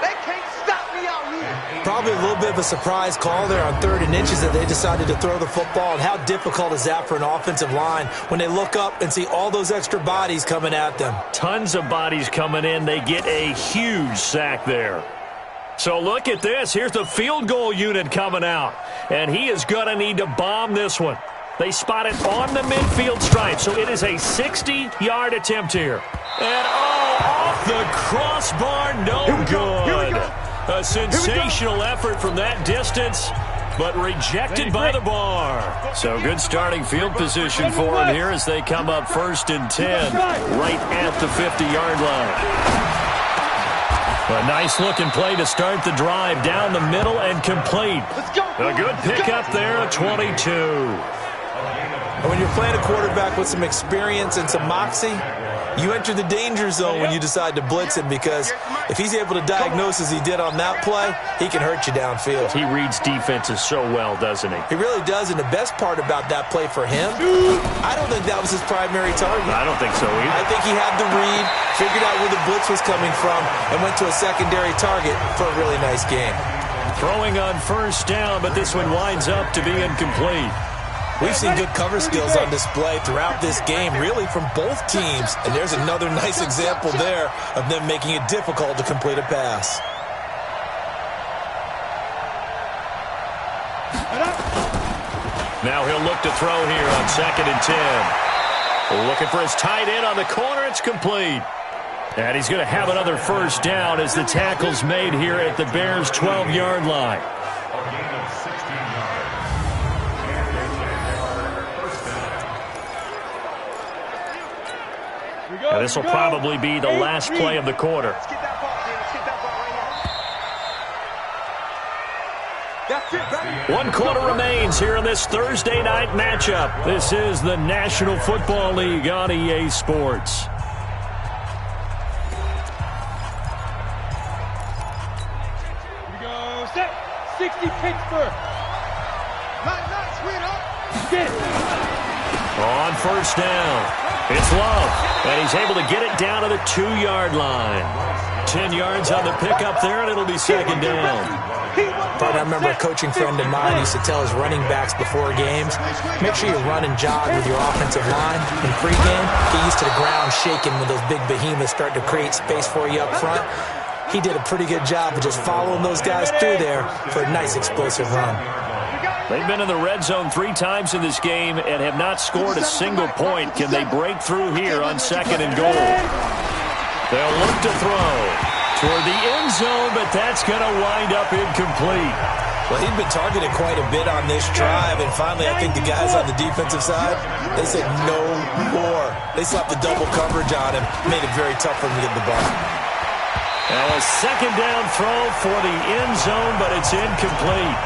They can't stop me out here. Probably a little bit of a surprise call there on 3rd and inches that they decided to throw the football. And how difficult is that for an offensive line when they look up and see all those extra bodies coming at them? Tons of bodies coming in. They get a huge sack there. So look at this. Here's the field goal unit coming out. And he is going to need to bomb this one. They spot it on the midfield stripe. So it is a 60-yard attempt here. And, off the crossbar, no good. A sensational effort from that distance, but rejected by the bar. So good starting field position for them here as they come up 1st and 10, right at the 50-yard line. A nice-looking play to start the drive down the middle and complete. A good pickup there at 22. And when you're playing a quarterback with some experience and some moxie, you enter the danger zone when you decide to blitz him, because if he's able to diagnose as he did on that play, he can hurt you downfield. He reads defenses so well, doesn't he? He really does, and the best part about that play for him, I don't think that was his primary target. I don't think so either. I think he had the read, figured out where the blitz was coming from, and went to a secondary target for a really nice game. Throwing on 1st down, but this one winds up to be incomplete. We've seen good cover skills on display throughout this game, really from both teams. And there's another nice example there of them making it difficult to complete a pass. Now he'll look to throw here on 2nd and 10. Looking for his tight end on the corner. It's complete. And he's going to have another 1st down as the tackle's made here at the Bears' 12-yard line. Now this will probably be the last play of the quarter. One quarter remains here in this Thursday night matchup. This is the National Football League on EA Sports. Here we go. Set. 60 Pittsburgh. Not sweetheart. Get it. On 1st down. It's Love, and he's able to get it down to the 2-yard line. 10 yards on the pickup there, and it'll be 2nd down. I remember a coaching friend of mine used to tell his running backs before games, make sure you run and jog with your offensive line. In pregame, get used to the ground shaking when those big behemoths start to create space for you up front. He did a pretty good job of just following those guys through there for a nice explosive run. They've been in the red zone 3 times in this game and have not scored a single point. Can they break through here on 2nd and goal? They'll look to throw toward the end zone, but that's going to wind up incomplete. Well, he'd been targeted quite a bit on this drive, and finally I think the guys on the defensive side, they said no more. They slapped the double coverage on him, made it very tough for him to get the ball. Now a 2nd down throw for the end zone, but it's incomplete.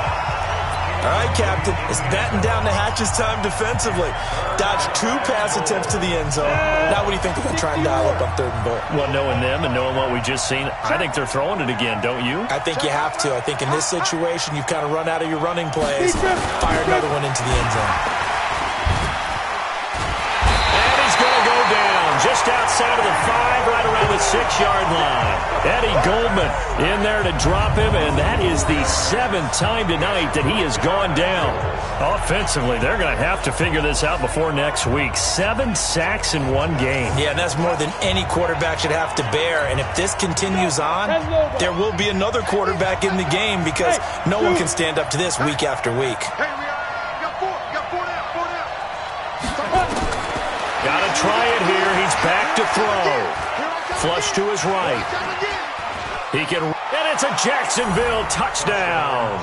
All right, Captain, it's batten down the hatches time defensively. Dodged 2 pass attempts to the end zone. Now what do you think they're going to try and dial up on 3rd and goal? Well, knowing them and knowing what we just seen, I think they're throwing it again, don't you? I think you have to. I think in this situation, you've kind of run out of your running plays. Fire another one into the end zone. And he's going to go down just outside of the 5, right around the the 6-yard line. Eddie Goldman in there to drop him, and that is the 7th time tonight that he has gone down. Offensively, they're going to have to figure this out before next week. 7 sacks in one game. Yeah, and that's more than any quarterback should have to bear. And if this continues on, there will be another quarterback in the game because no one can stand up to this week after week. Got to try it here. He's back to throw. Flush to his right. He can, and it's a Jacksonville touchdown.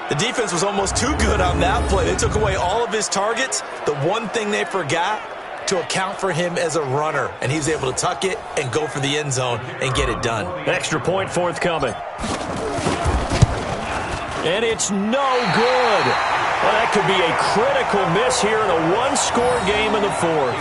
The defense was almost too good on that play. They took away all of his targets. The one thing they forgot, to account for him as a runner, and he was able to tuck it and go for the end zone and get it done. Extra point forthcoming. And it's no good. Well, that could be a critical miss here in a one-score game in the fourth.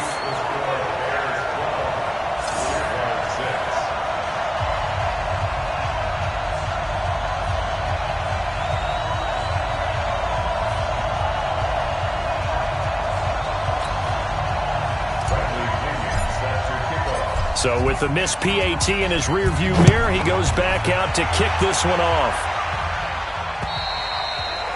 So with the missed PAT in his rearview mirror, he goes back out to kick this one off.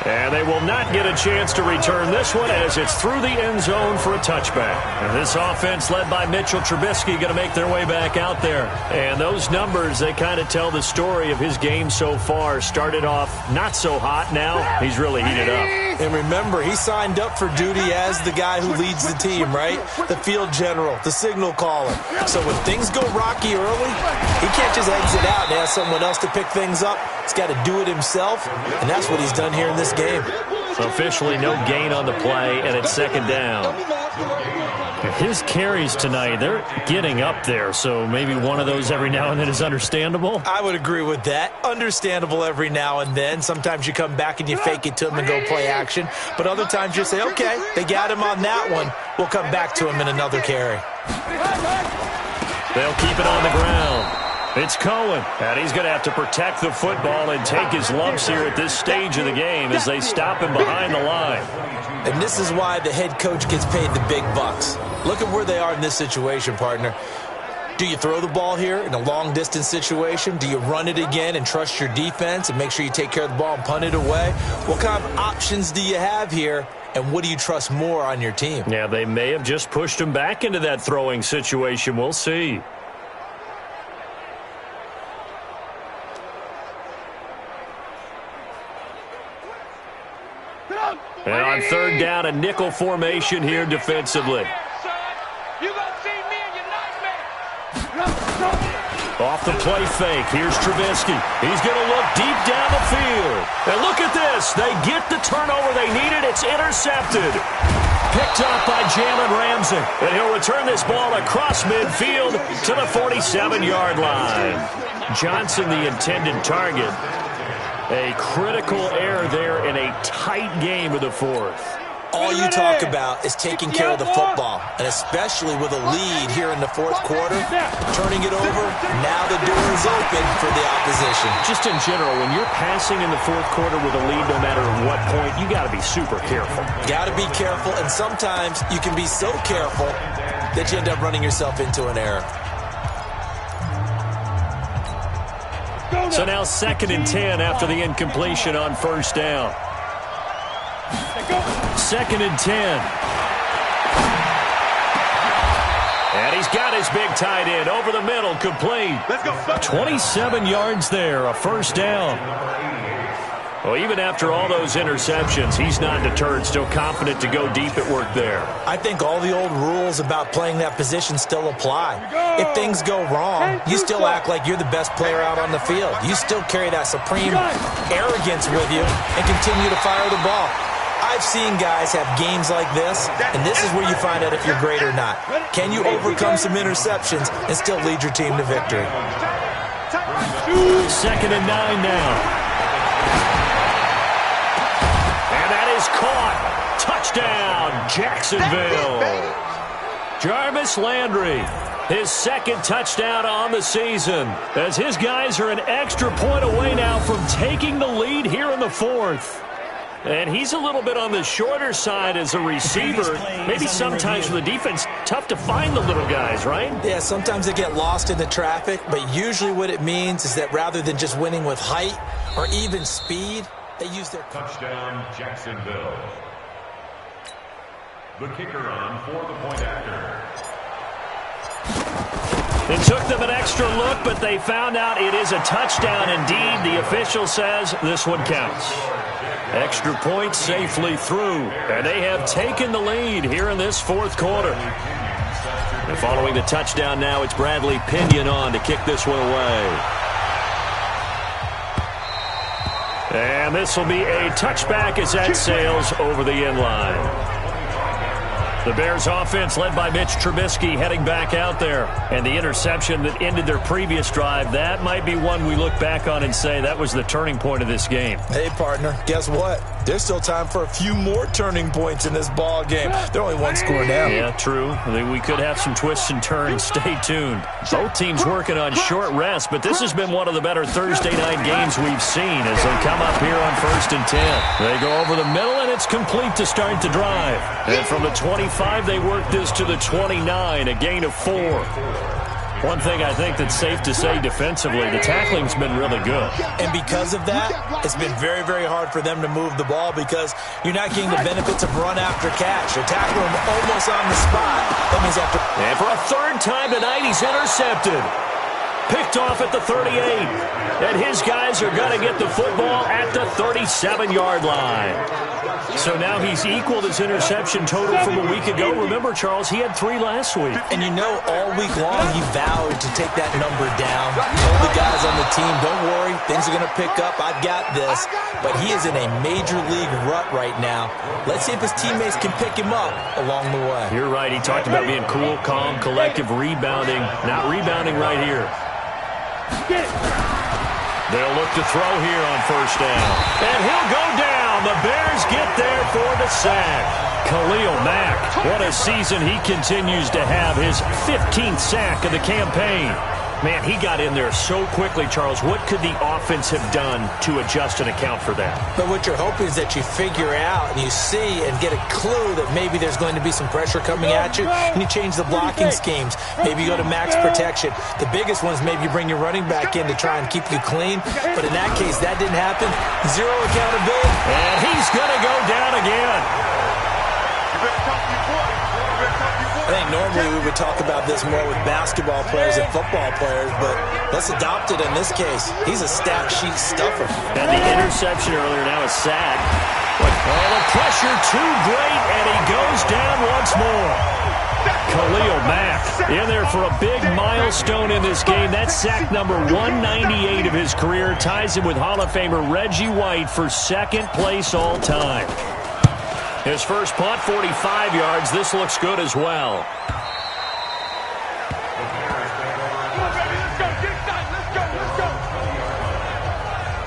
And they will not get a chance to return this one as it's through the end zone for a touchback. And this offense led by Mitchell Trubisky going to make their way back out there. And those numbers, they kind of tell the story of his game so far. Started off not so hot. Now he's really heated up. And remember, he signed up for duty as the guy who leads the team, right? The field general, the signal caller. So when things go rocky early, he can't just exit out and ask someone else to pick things up. He's got to do it himself, and that's what he's done here in this game. Officially no gain on the play, and it's second down. His carries tonight, they're getting up there, so maybe one of those every now and then is understandable. I would agree with that. Understandable every now and then. Sometimes you come back and you fake it to him and go play action. But other times you say, okay, they got him on that one. We'll come back to him in another carry. They'll keep it on the ground. It's Cohen, and he's going to have to protect the football and take his lumps here at this stage of the game as they stop him behind the line. And this is why the head coach gets paid the big bucks. Look at where they are in this situation, partner. Do you throw the ball here in a long-distance situation? Do you run it again and trust your defense and make sure you take care of the ball and punt it away? What kind of options do you have here, and what do you trust more on your team? Yeah, they may have just pushed him back into that throwing situation. We'll see. And on third down, a nickel formation here defensively. Off the play fake, here's Trubisky. He's going to look deep down the field. And look at this. They get the turnover they needed. It's intercepted. Picked up by Jalen Ramsey. And he'll return this ball across midfield to the 47-yard line. Johnson, the intended target. A critical error there in a tight game of the fourth. All you talk about is taking care of the football, and especially with a lead here in the fourth quarter, turning it over, now the door is open for the opposition. Just in general, when you're passing in the fourth quarter with a lead, no matter what point, you got to be super careful. Got to be careful, and sometimes you can be so careful that you end up running yourself into an error. So now 2nd and 10 after the incompletion on first down. 2nd and 10. And he's got his big tight end over the middle, complete. 27 yards there, a first down. Well, even after all those interceptions, he's not deterred, still confident to go deep at work there. I think all the old rules about playing that position still apply. If things go wrong, you still act like you're the best player out on the field. You still carry that supreme arrogance with you and continue to fire the ball. I've seen guys have games like this, and this is where you find out if you're great or not. Can you overcome some interceptions and still lead your team to victory? 2nd and 9 now. Caught. Touchdown, Jacksonville. Jarvis Landry, his 2nd touchdown on the season, as his guys are an extra point away now from taking the lead here in the fourth. And he's a little bit on the shorter side as a receiver. Maybe sometimes for the defense, tough to find the little guys, right? Yeah, sometimes they get lost in the traffic, but usually what it means is that rather than just winning with height or even speed, they use their... Touchdown, Jacksonville. The kicker on for the point after. It took them an extra look, but they found out it is a touchdown indeed. The official says this one counts. Extra point safely through, and they have taken the lead here in this fourth quarter. And following the touchdown now, it's Bradley Pinion on to kick this one away. And this will be a touchback as that sails over the end line. The Bears offense led by Mitch Trubisky heading back out there. And the interception that ended their previous drive, that might be one we look back on and say that was the turning point of this game. Hey, partner, guess what? There's still time for a few more turning points in this ball game. They're only one score down. Yeah, true. We could have some twists and turns. Stay tuned. Both teams working on short rest, but this has been one of the better Thursday night games we've seen as they come up here on 1st and 10. They go over the middle, and it's complete to start the drive. And from the 25, they work this to the 29, a gain of 4. One thing I think that's safe to say defensively, the tackling's been really good. And because of that, it's been very, very hard for them to move the ball because you're not getting the benefits of run after catch. You're tackling them almost on the spot. That means after... And for a third time tonight, he's intercepted. Picked off at the 38. And his guys are going to get the football at the 37-yard line. So now he's equaled his interception total from a week ago. Remember, Charles, he had 3 last week. And you know, all week long he vowed to take that number down. Told the guys on the team, don't worry, things are going to pick up. I've got this. But he is in a major league rut right now. Let's see if his teammates can pick him up along the way. You're right. He talked about being cool, calm, collective, rebounding. Not rebounding right here. They'll look to throw here on 1st down. And he'll go down. The Bears get there for the sack. Khalil Mack, what a season he continues to have. His 15th sack of the campaign. Man, he got in there so quickly, Charles. What could the offense have done to adjust and account for that? But what you're hoping is that you figure out and you see and get a clue that maybe there's going to be some pressure coming at you, and you change the blocking schemes. Maybe you go to max protection. The biggest one is maybe you bring your running back in to try and keep you clean. But in that case, that didn't happen. Zero accountability. And he's going to go down again. I think normally we would talk about this more with basketball players and football players, but let's adopt it in this case. He's a stat sheet stuffer. And the interception earlier, now a sack. Oh, the pressure too great, and he goes down once more. Khalil Mack in there for a big milestone in this game. That's sack number 198 of his career. Ties him with Hall of Famer Reggie White for 2nd place all time. His first punt, 45 yards. This looks good as well.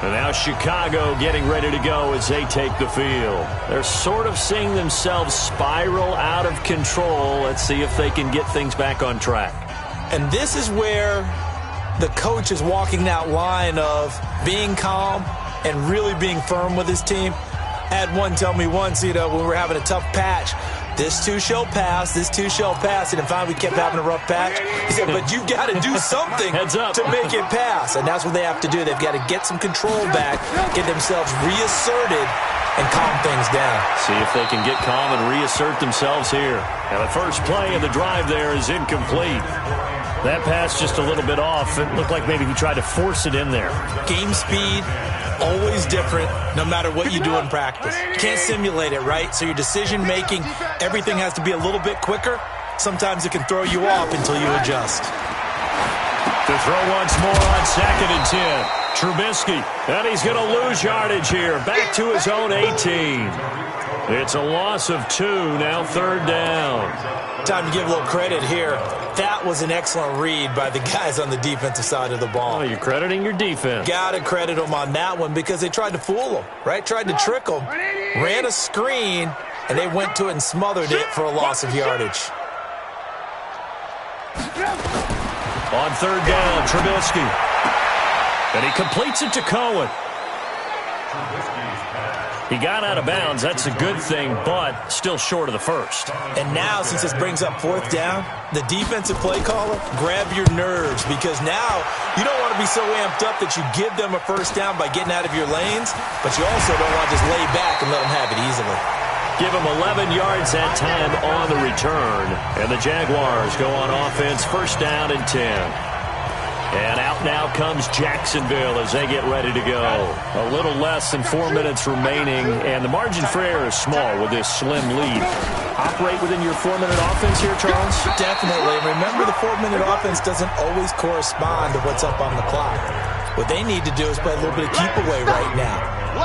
And now Chicago getting ready to go as they take the field. They're sort of seeing themselves spiral out of control. Let's see if they can get things back on track. And this is where the coach is walking that line of being calm and really being firm with his team. I had one tell me once, when we were having a tough patch, this too shall pass, this too shall pass. And finally we kept having a rough patch. He said, but you got to do something to make it pass. And that's what they have to do. They've got to get some control back, get themselves reasserted, and calm things down. See if they can get calm and reassert themselves here. And the first play of the drive there is incomplete. That pass just a little bit off. It looked like maybe he tried to force it in there. Game speed, always different, no matter what you do in practice. You can't simulate it, right? So your decision-making, everything has to be a little bit quicker. Sometimes it can throw you off until you adjust. To throw once more on 2nd and 10. Trubisky, and he's going to lose yardage here. Back to his own 18. It's a loss of 2, now 3rd down. Time to give a little credit here. That was an excellent read by the guys on the defensive side of the ball. Oh, you're crediting your defense. Got to credit them on that one because they tried to fool them, right? Tried to trick them. Ran a screen, and they went to it and smothered it for a loss of yardage. On 3rd down, Trubisky. And he completes it to Cohen. He got out of bounds. That's a good thing, but still short of the first. And now, since this brings up fourth down, the defensive play caller, grab your nerves, because now you don't want to be so amped up that you give them a first down by getting out of your lanes, but you also don't want to just lay back and let them have it easily. Give him 11 yards that time on the return. And the Jaguars go on offense, first down and 10. And out now comes Jacksonville as they get ready to go. A little less than 4 minutes remaining, and the margin for error is small with this slim lead. Operate within your 4-minute offense here, Charles? Definitely. Remember, the 4-minute offense doesn't always correspond to what's up on the clock. What they need to do is play a little bit of keep away right now.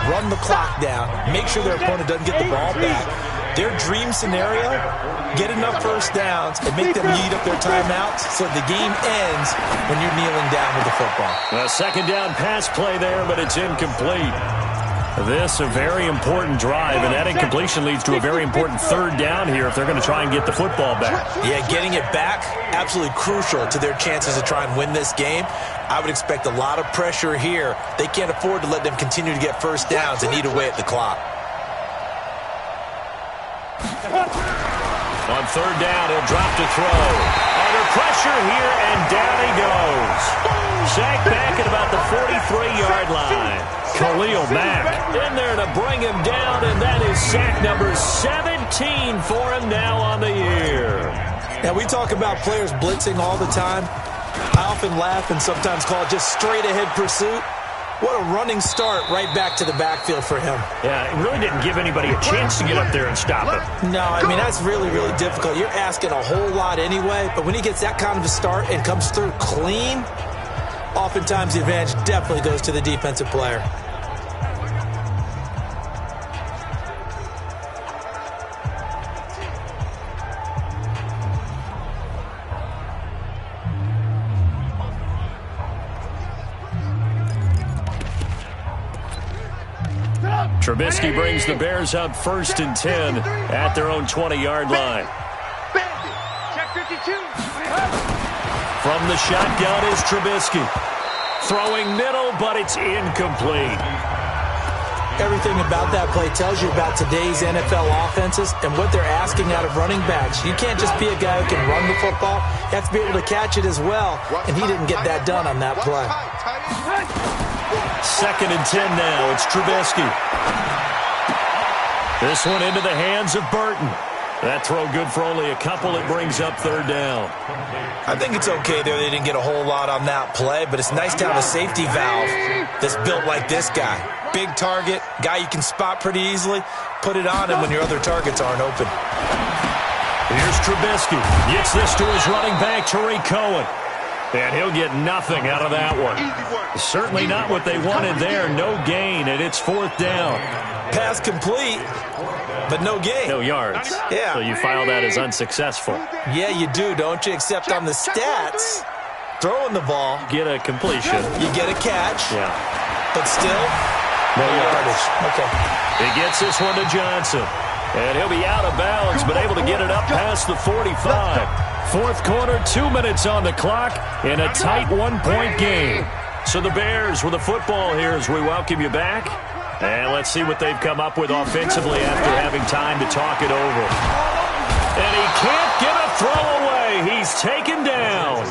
Run the clock down. Make sure their opponent doesn't get the ball back. Their dream scenario, get enough first downs and make them eat up their timeouts so the game ends when you're kneeling down with the football. A second down pass play there, but it's incomplete. This a very important drive, and that incompletion leads to a very important third down here if they're going to try and get the football back. Yeah, getting it back, absolutely crucial to their chances to try and win this game. I would expect a lot of pressure here. They can't afford to let them continue to get first downs and eat away at the clock. On third down, he'll drop to throw. Under pressure here, and down he goes. Sacked back at about the 43-yard line. Khalil Mack in there to bring him down, and that is sack number 17 for him now on the year. Now, we talk about players blitzing all the time. I often laugh and sometimes call it just straight-ahead pursuit. What a running start right back to the backfield for him. Yeah, it really didn't give anybody a chance to get up there and stop him. No, I mean, that's really, really difficult. You're asking a whole lot anyway, but when he gets that kind of a start and comes through clean, oftentimes the advantage definitely goes to the defensive player. Trubisky brings the Bears up first and 10 at their own 20-yard line. From the shotgun is Trubisky. Throwing middle, but it's incomplete. Everything about that play tells you about today's NFL offenses and what they're asking out of running backs. You can't just be a guy who can run the football. You have to be able to catch it as well, and he didn't get that done on that play. Second and 10 now. It's Trubisky. This one into the hands of Burton. That throw good for only a couple. It brings up third down. I think it's okay there. They didn't get a whole lot on that play, but it's nice to have a safety valve that's built like this guy. Big target, guy you can spot pretty easily. Put it on him when your other targets aren't open. Here's Trubisky. Gets this to his running back, Tariq Cohen. And he'll get nothing out of that one. Certainly not what they wanted there. No gain, and it's fourth down. Pass complete, but no gain. No yards. Yeah. So you file that as unsuccessful. Yeah, you do, don't you? Except on the stats, throwing the ball. Get a completion. You get a catch. Yeah. But still, no yardage. Okay. He gets this one to Johnson. And he'll be out of bounds, but able to get it up past the 45. Fourth quarter, 2 minutes on the clock in a tight one-point game. So the Bears with the football here as we welcome you back. And let's see what they've come up with offensively after having time to talk it over. And he can't get a throw away. He's taken down.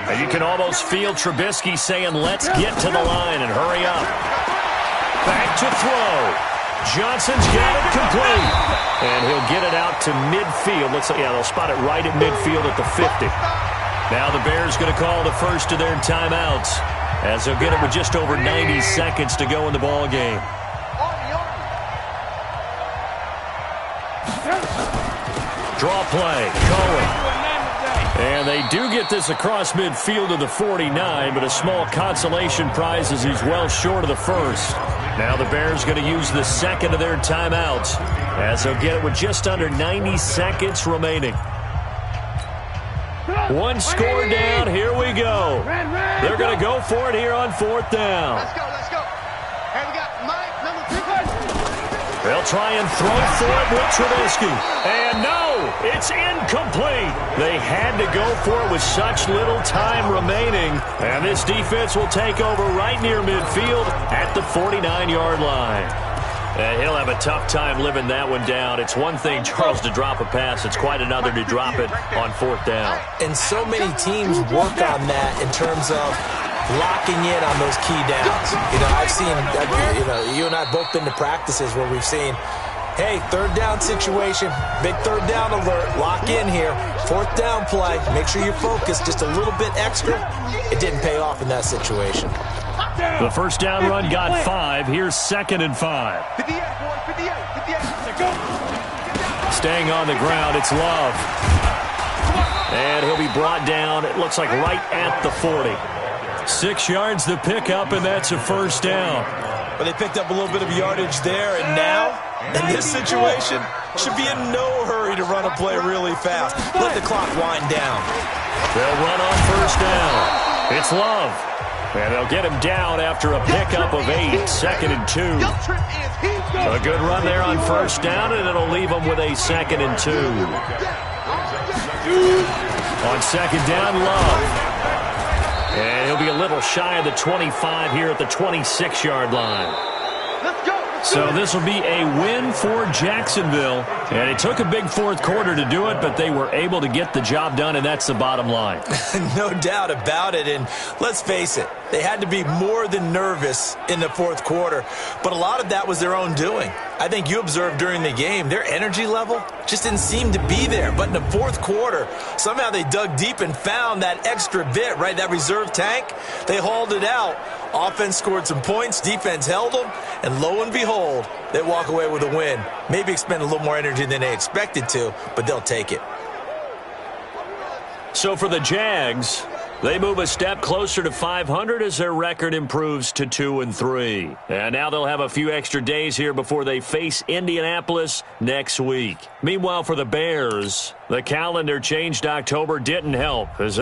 And you can almost feel Trubisky saying, let's get to the line and hurry up. Back to throw. Johnson's got it complete. And he'll get it out to midfield. They'll spot it right at midfield at the 50. Now the Bears going to call the first of their timeouts as they'll get it with just over 90 seconds to go in the ball game. Draw play. Cohen. And they do get this across midfield to the 49, but a small consolation prize as he's well short of the first. Now the Bears going to use the second of their timeouts as they'll get it with just under 90 seconds remaining. One score down. Here we go. They're going to go for it here on fourth down. Let's go. Hey, we got Mike, number 2. They'll They'll try and throw for it with Trubisky. And no, it's incomplete. They had to go for it with such little time remaining. And this defense will take over right near midfield at the 49-yard line. He'll have a tough time living that one down. It's one thing, Charles, to drop a pass. It's quite another to drop it on fourth down. And so many teams work on that in terms of locking in on those key downs. I've seen, you and I both been to practices where we've seen, hey, third down situation, big third down alert, lock in here, fourth down play, make sure you're focused just a little bit extra. It didn't pay off in that situation. The first down run got 5. Here's 2nd and 5. 58, boys, 58. Go. Staying on the ground, it's Love. And he'll be brought down, it looks like right at the 40. 6 yards to pick up, and that's a first down. But they picked up a little bit of yardage there, and now, in this situation, should be in no hurry to run a play really fast. Let the clock wind down. They'll run on first down. It's Love. And they'll get him down after a pickup of 8, 2nd and 2. A good run there on first down, and it'll leave them with a 2nd and 2. On second down, Love. And he'll be a little shy of the 25 here at the 26-yard line. So this will be a win for Jacksonville. And it took a big fourth quarter to do it, but they were able to get the job done, and that's the bottom line. No doubt about it. And let's face it, they had to be more than nervous in the fourth quarter. But a lot of that was their own doing. I think you observed during the game, their energy level just didn't seem to be there. But in the fourth quarter, somehow they dug deep and found that extra bit, right, that reserve tank. They hauled it out. Offense scored some points, defense held them, and lo and behold, they walk away with a win. Maybe expend a little more energy than they expected to, but they'll take it. So for the Jags, they move a step closer to 500 as their record improves to 2-3. And now they'll have a few extra days here before they face Indianapolis next week. Meanwhile, for the Bears, the calendar changed October didn't help, as